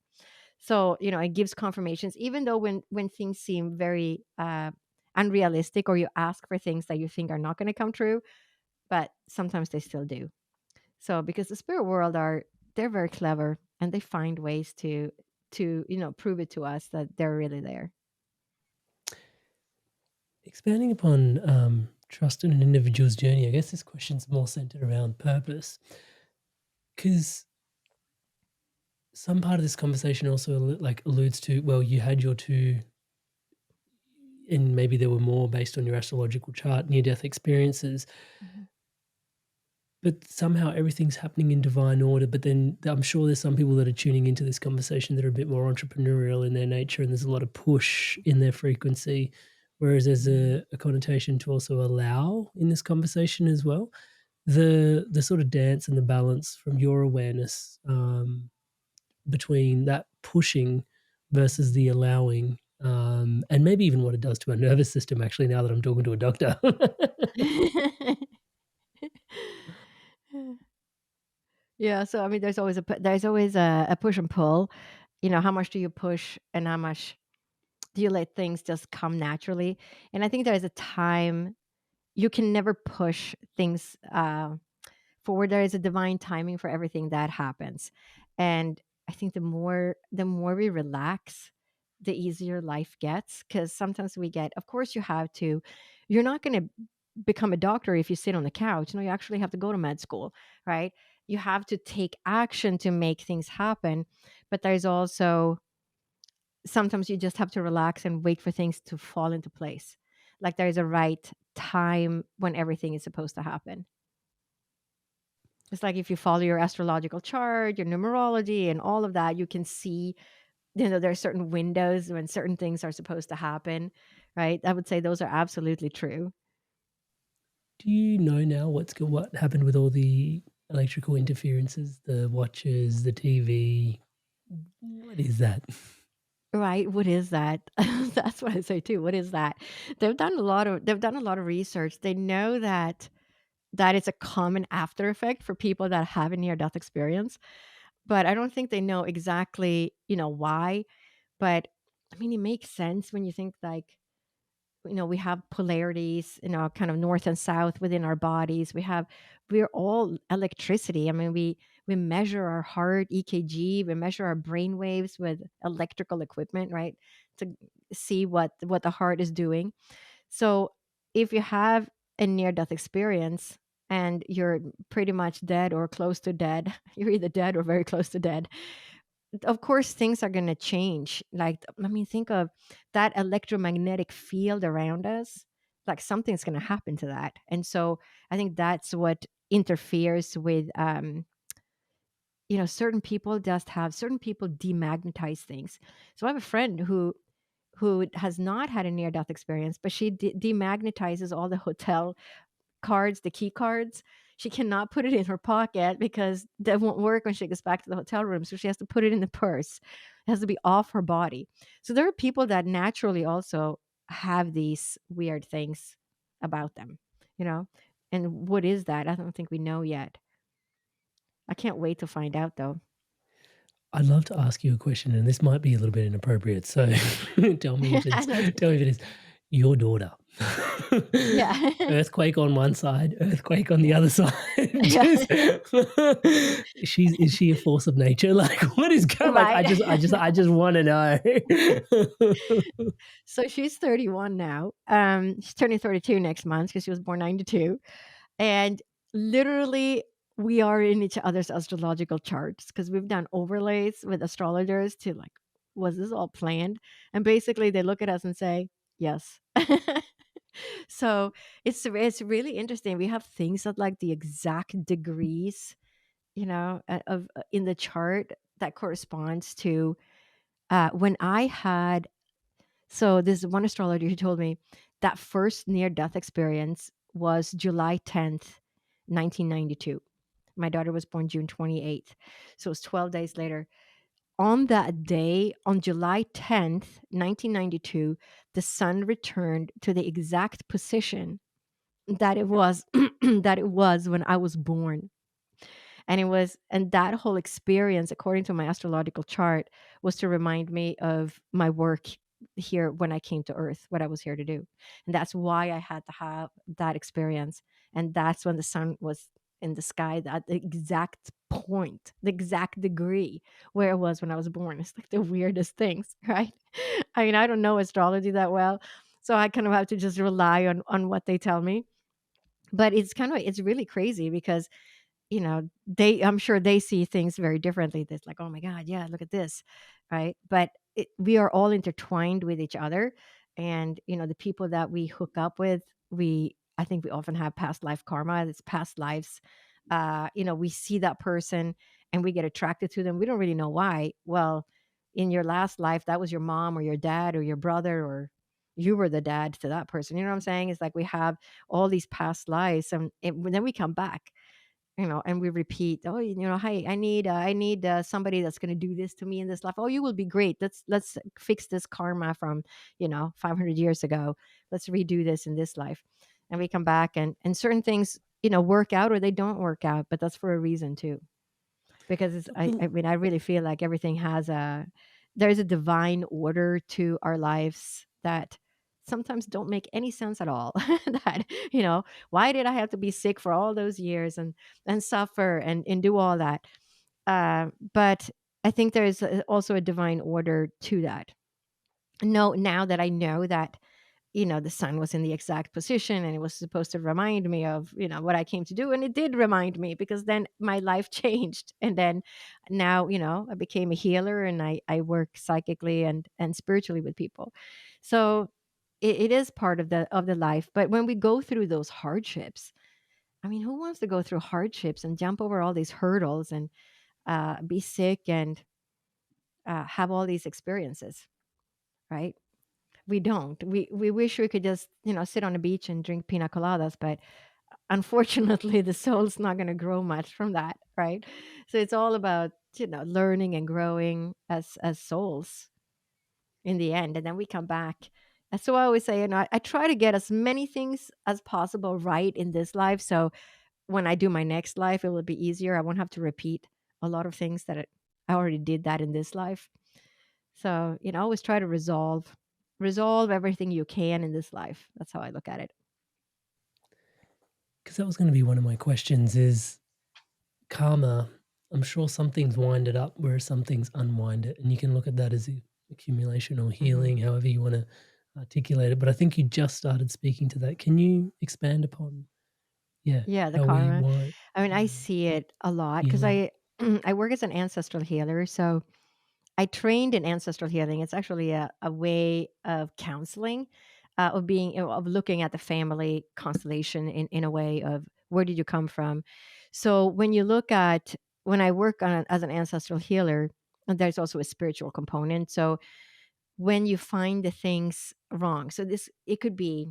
So, it gives confirmations, even though when things seem very unrealistic, or you ask for things that you think are not going to come true, but sometimes they still do. So because the spirit world they're very clever, and they find ways to prove it to us that they're really there. Expanding upon trust in an individual's journey, I guess this question's more centered around purpose, because some part of this conversation also like alludes to, well, you had your two, and maybe there were more based on your astrological chart, near-death experiences. Mhm. But somehow everything's happening in divine order. But then I'm sure there's some people that are tuning into this conversation that are a bit more entrepreneurial in their nature, and there's a lot of push in their frequency, whereas there's a connotation to also allow in this conversation as well. The sort of dance and the balance from your awareness between that pushing versus the allowing, and maybe even what it does to our nervous system, actually, now that I'm talking to a doctor. Yeah, so I mean, there's always a push and pull. How much do you push, and how much do you let things just come naturally? And I think there is a time you can never push things forward. There is a divine timing for everything that happens, and I think the more we relax, the easier life gets. Because sometimes of course, you're not going to become a doctor if you sit on the couch. You actually have to go to med school, right? You have to take action to make things happen. But there's also sometimes you just have to relax and wait for things to fall into place. Like there's a right time when everything is supposed to happen. It's like if you follow your astrological chart, your numerology, and all of that, you can see, there are certain windows when certain things are supposed to happen, right? I would say those are absolutely true. Do you know now what happened with all the electrical interferences, the watches, the TV? What is that? Right, what is that? That's what I say too, what is that? They've done a lot of research. They know that it's a common after effect for people that have a near death experience, but I don't think they know exactly, why. But I mean, it makes sense when you think like, we have polarities, kind of north and south within our bodies. We're all electricity. I mean, we measure our heart EKG, we measure our brain waves with electrical equipment, right? To see what the heart is doing. So if you have a near death experience and you're pretty much dead or close to dead, you're either dead or very close to dead, of course things are going to change. Like, I mean, think of that electromagnetic field around us. Like something's going to happen to that. And so I think that's what interferes with certain people demagnetize things. So I have a friend who has not had a near death experience, but she demagnetizes all the hotel cards, the key cards. She cannot put it in her pocket because that won't work when she gets back to the hotel room. So she has to put it in the purse. It has to be off her body. So there are people that naturally also have these weird things about them, you know? And what is that? I don't think we know yet. I can't wait to find out though. I'd love to ask you a question, and this might be a little bit inappropriate, so tell me if I it's know it's tell me if it is. Your daughter. yeah. Earthquake on one side, earthquake on the other side. Yeah. Just is she a force of nature? Like, what is going like, Right. I just wanna know. So she's 31 now. She's turning 32 next month because she was born 92. And literally, we are in each other's astrological charts because we've done overlays with astrologers to like, was this all planned? And basically, they look at us and say, yes. So it's really interesting. We have things at like the exact degrees, of in the chart that corresponds to when I had. So this one astrologer who told me that first near death experience was July 10th, 1992. My daughter was born June 28th. So it was 12 days later. On that day, on July 10th, 1992, the sun returned to the exact position that it was that it was when I was born. And that whole experience, according to my astrological chart, was to remind me of my work here when I came to earth, what I was here to do. And that's why I had to have that experience. And that's when the sun was in the sky, at the exact point, the exact degree where it was when I was born. It's like the weirdest things, right? I mean, I don't know astrology that well, so I kind of have to just rely on what they tell me. But it's really crazy because I'm sure they see things very differently. That's like, oh my God, yeah, look at this, right? But we are all intertwined with each other, and the people that we hook up with, I think we often have past life karma. It's past lives. We see that person and we get attracted to them. We don't really know why. Well, in your last life, that was your mom or your dad or your brother, or you were the dad to that person. You know what I'm saying? It's like we have all these past lives, and then we come back, and we repeat, oh, hey, I need somebody that's going to do this to me in this life. Oh, you will be great. Let's fix this karma from 500 years ago. Let's redo this in this life. And we come back, and certain things work out or they don't work out, but that's for a reason too. Because I mean, I really feel like everything there's a divine order to our lives that sometimes don't make any sense at all. That, why did I have to be sick for all those years and suffer and do all that? But I think there's also a divine order to that. No, now that I know that the sun was in the exact position and it was supposed to remind me of, what I came to do. And it did remind me, because then my life changed. And then now, I became a healer, and I work psychically and spiritually with people. So it is part of the life. But when we go through those hardships, I mean, who wants to go through hardships and jump over all these hurdles and be sick and have all these experiences, right? We don't. We wish we could just, sit on a beach and drink pina coladas, but unfortunately the soul's not going to grow much from that, right? So it's all about, learning and growing as souls in the end, and then we come back. And so I always say, I try to get as many things as possible right in this life, so when I do my next life, it will be easier. I won't have to repeat a lot of things that I already did that in this life. So, always try to resolve everything you can in this life. That's how I look at it. Because that was going to be one of my questions is karma. I'm sure some things wind it up, whereas some things unwind it. And you can look at that as accumulation or healing, however you want to articulate it. But I think you just started speaking to that. Can you expand upon, Yeah, the how we karma. want I mean, I see it a lot because healing? I work as an ancestral healer. So I trained in ancestral healing. It's actually a way of counseling, of looking at the family constellation in a way of where did you come from. So when I work as an ancestral healer, there's also a spiritual component. So when you find the things wrong, so this it could be,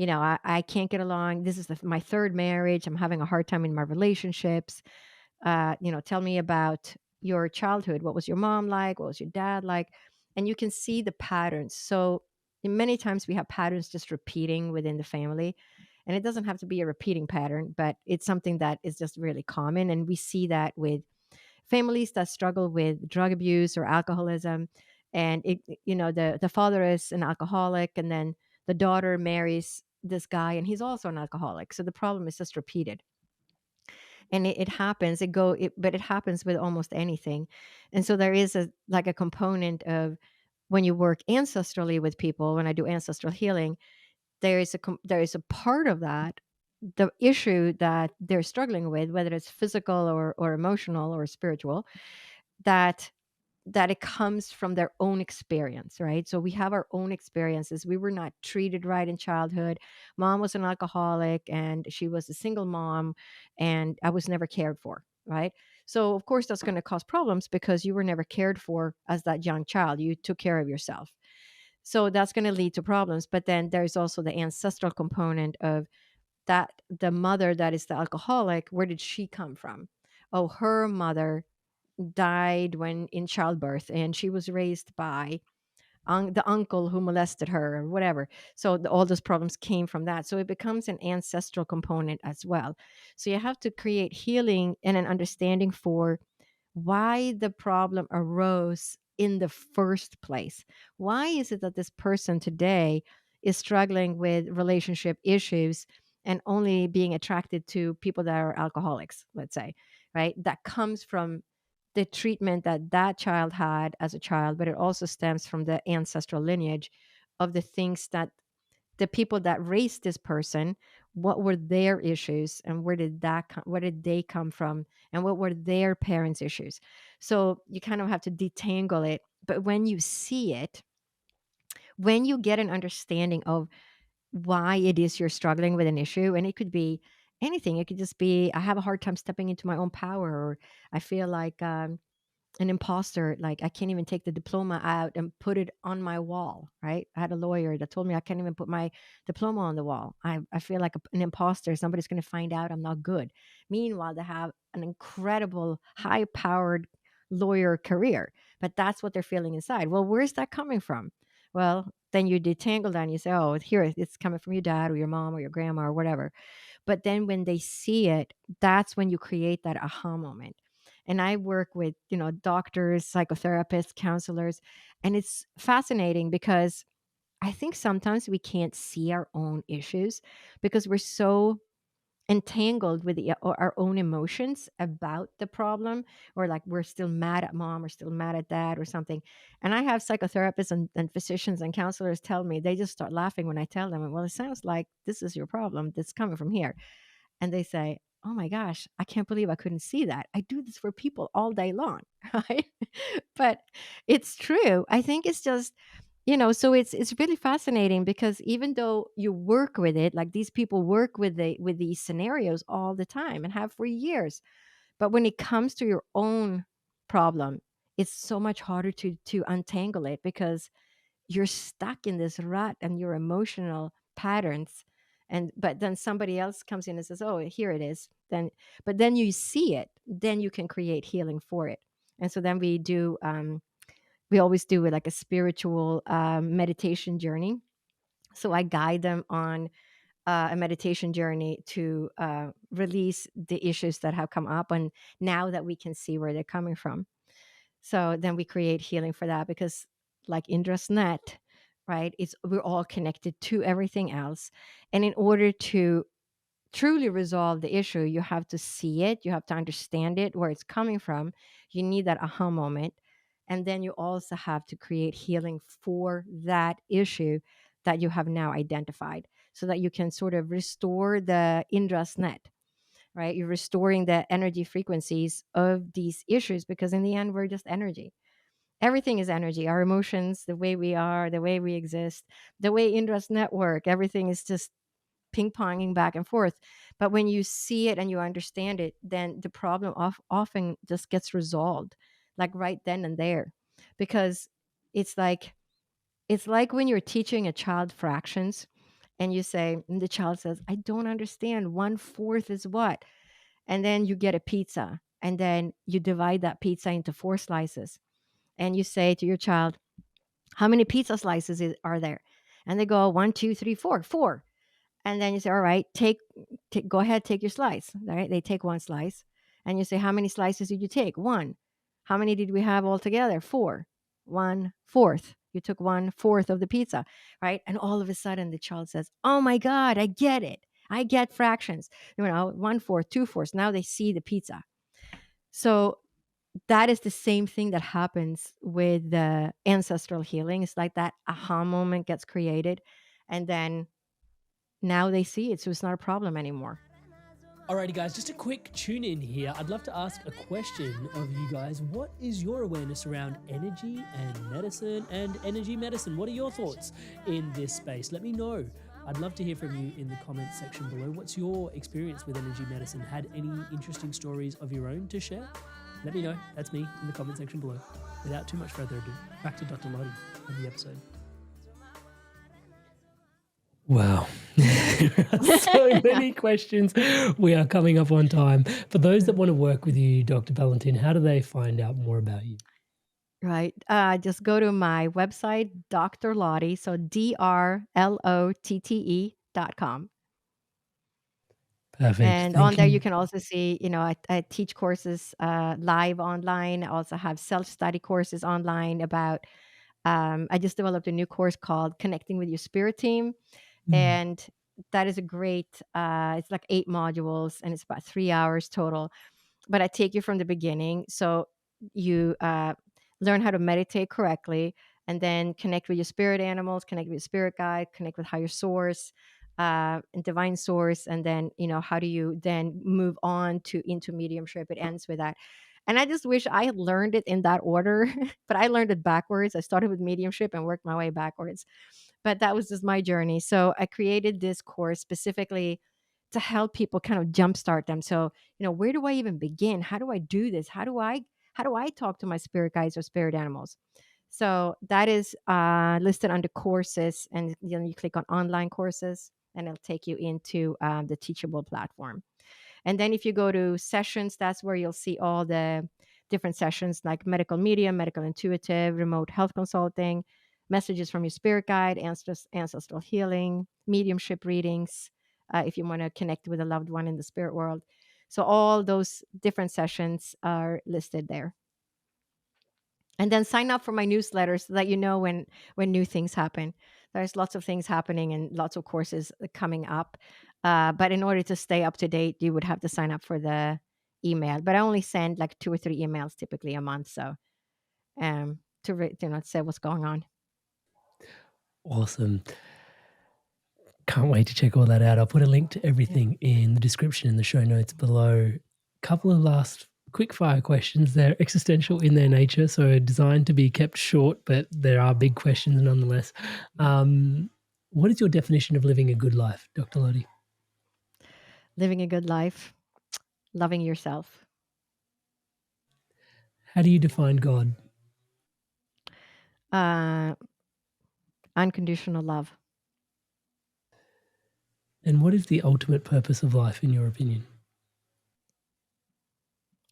I can't get along. This is my third marriage. I'm having a hard time in my relationships. Tell me about your childhood. What was your mom like? What was your dad like? And you can see the patterns. So many times we have patterns just repeating within the family. And it doesn't have to be a repeating pattern, but it's something that is just really common. And we see that with families that struggle with drug abuse or alcoholism. And the father is an alcoholic, and then the daughter marries this guy and he's also an alcoholic. So the problem is just repeated, and it happens but it happens with almost anything. And so there is a component of when you work ancestrally with people. When I do ancestral healing, there is a part of that, the issue that they're struggling with, whether it's physical or emotional or spiritual, that it comes from their own experience, right? So we have our own experiences. We were not treated right in childhood. Mom was an alcoholic and she was a single mom, and I was never cared for, right? So of course that's going to cause problems because you were never cared for as that young child. You took care of yourself. So that's going to lead to problems. But then there's also the ancestral component of that, the mother that is the alcoholic, where did she come from? Oh, her mother died when in childbirth, and she was raised by the uncle who molested her or whatever. So all those problems came from that. So it becomes an ancestral component as well. So you have to create healing and an understanding for why the problem arose in the first place. Why is it that this person today is struggling with relationship issues and only being attracted to people that are alcoholics, let's say, right? That comes from the treatment that that child had as a child, but it also stems from the ancestral lineage of the things that the people that raised this person, what were their issues, and where did they come from, and what were their parents' issues. So you kind of have to detangle it. But when you see it, when you get an understanding of why it is you're struggling with an issue, and it could be anything. It could just be, I have a hard time stepping into my own power, or I feel like an imposter. Like I can't even take the diploma out and put it on my wall, right? I had a lawyer that told me I can't even put my diploma on the wall. I feel like an imposter. Somebody's going to find out I'm not good. Meanwhile, they have an incredible, high powered lawyer career, but that's what they're feeling inside. Well, where's that coming from? Well, then you detangle that and you say, oh, here, it's coming from your dad or your mom or your grandma or whatever. But then when they see it, that's when you create that aha moment. And I work with, doctors, psychotherapists, counselors, and it's fascinating because I think sometimes we can't see our own issues because we're so entangled with our own emotions about the problem, or like we're still mad at mom or still mad at dad or something. And I have psychotherapists and physicians and counselors tell me, they just start laughing when I tell them, well, it sounds like this is your problem that's coming from here. And they say, oh my gosh, I can't believe I couldn't see that. I do this for people all day long, right? But it's true. I think it's just, so it's really fascinating because even though you work with it, like these people work with these scenarios all the time and have for years, but when it comes to your own problem, it's so much harder to untangle it because you're stuck in this rut and your emotional patterns. But then somebody else comes in and says, oh, here it is. But then you see it, then you can create healing for it. And so then we always do it like a spiritual meditation journey. So I guide them on a meditation journey to release the issues that have come up, and now that we can see where they're coming from. So then we create healing for that, because like Indra's net, right? We're all connected to everything else. And in order to truly resolve the issue, you have to see it, you have to understand it, where it's coming from. You need that aha moment. And then you also have to create healing for that issue that you have now identified, so that you can sort of restore the Indra's net, right? You're restoring the energy frequencies of these issues, because in the end, we're just energy. Everything is energy. Our emotions, the way we are, the way we exist, the way Indra's network, everything is just ping ponging back and forth. But when you see it and you understand it, then the problem often just gets resolved, like right then and there. Because it's like when you're teaching a child fractions, and and the child says, I don't understand. 1/4 is what? And then you get a pizza, and then you divide that pizza into 4 slices. And you say to your child, how many pizza slices are there? And they go, 1, 2, 3, 4, 4. And then you say, all right, go ahead, take your slice. All right. They take 1 slice. And you say, how many slices did you take? 1. How many did we have altogether? 4. 1/4. You took 1/4 of the pizza, right? And all of a sudden the child says, oh my God, I get it. I get fractions. 1/4, 2/4. Now they see the pizza. So that is the same thing that happens with the ancestral healing. It's like that aha moment gets created, and then now they see it, so it's not a problem anymore. Alrighty, guys, just a quick tune in here. I'd love to ask a question of you guys. What is your awareness around energy and medicine and energy medicine? What are your thoughts in this space? Let me know. I'd love to hear from you in the comments section below. What's your experience with energy medicine? Had any interesting stories of your own to share? Let me know. That's me in the comment section below. Without too much further ado, back to Dr. Lotte and the episode. Wow. So many questions. We are coming up on time. For those that want to work with you, Dr. Valentin, how do they find out more about you? Right. Just go to my website, Dr. Lotte, so DRLOTTE.com. Perfect. And on there, you can also see, I teach courses live online. I also have self-study courses online about, I just developed a new course called Connecting with Your Spirit Team. And that is a great, it's like 8 modules, and it's about 3 hours total. But I take you from the beginning. So you learn how to meditate correctly, and then connect with your spirit animals, connect with your spirit guide, connect with higher source and divine source. And then, how do you then move on into mediumship? It ends with that. And I just wish I had learned it in that order, but I learned it backwards. I started with mediumship and worked my way backwards. But that was just my journey. So I created this course specifically to help people kind of jumpstart them. So, where do I even begin? How do I do this? How do I talk to my spirit guides or spirit animals? So that is listed under courses, and then you click on online courses, and it'll take you into the Teachable platform. And then if you go to sessions, that's where you'll see all the different sessions like medical medium, medical intuitive, remote health consulting, messages from your spirit guide, ancestral healing, mediumship readings, if you want to connect with a loved one in the spirit world. So all those different sessions are listed there. And then sign up for my newsletter so that you know when new things happen. There's lots of things happening and lots of courses coming up. But in order to stay up to date, you would have to sign up for the email. But I only send like 2 or 3 emails typically a month. So to say what's going on. Awesome. Can't wait to check all that out. I'll put a link to everything in the description in the show notes below. Couple of last quick fire questions. They're existential in their nature, so designed to be kept short, but there are big questions nonetheless. What is your definition of living a good life, Dr. Lotte? Living a good life, loving yourself. How do you define God? unconditional love. And what is the ultimate purpose of life, in your opinion?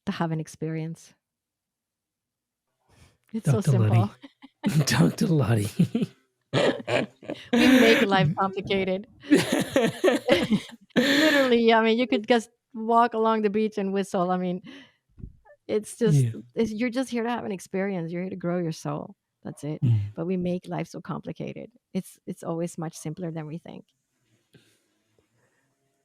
To have an experience. It's so Dr. simple. Lotte. Dr. Lotte. We make life complicated. Literally, I mean, you could just walk along the beach and whistle. I mean, it's just, you're just here to have an experience. You're here to grow your soul. That's it. But we make life so complicated. It's always much simpler than we think.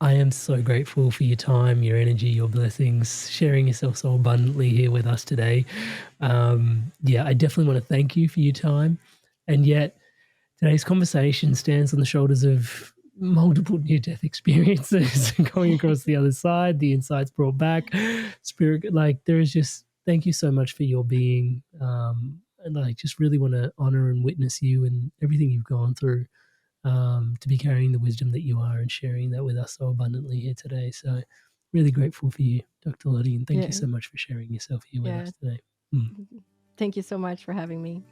I am so grateful for your time, your energy, your blessings, sharing yourself so abundantly here with us today. I definitely want to thank you for your time. And yet, today's conversation stands on the shoulders of multiple near-death experiences going across the other side, the insights brought back, spirit, like there is just, thank you so much for your being. And I just really want to honor and witness you and everything you've gone through, to be carrying the wisdom that you are and sharing that with us so abundantly here today. So really grateful for you, Dr. Lotte, and thank you so much for sharing yourself here with us today. Thank you so much for having me.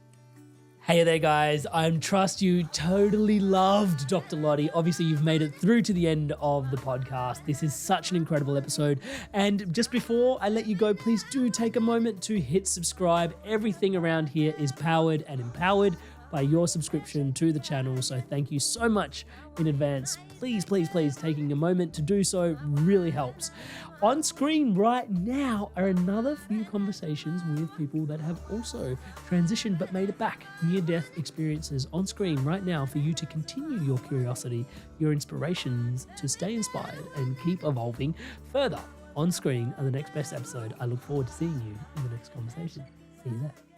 Hey there, guys. I trust you totally loved Dr. Lotte. Obviously, you've made it through to the end of the podcast. This is such an incredible episode. And just before I let you go, please do take a moment to hit subscribe. Everything around here is powered and empowered by your subscription to the channel. So thank you so much in advance. Please, please, please, taking a moment to do so really helps. On screen right now are another few conversations with people that have also transitioned but made it back. Near-death experiences on screen right now for you to continue your curiosity, your inspirations to stay inspired and keep evolving further. On screen are the next best episode. I look forward to seeing you in the next conversation. See you there.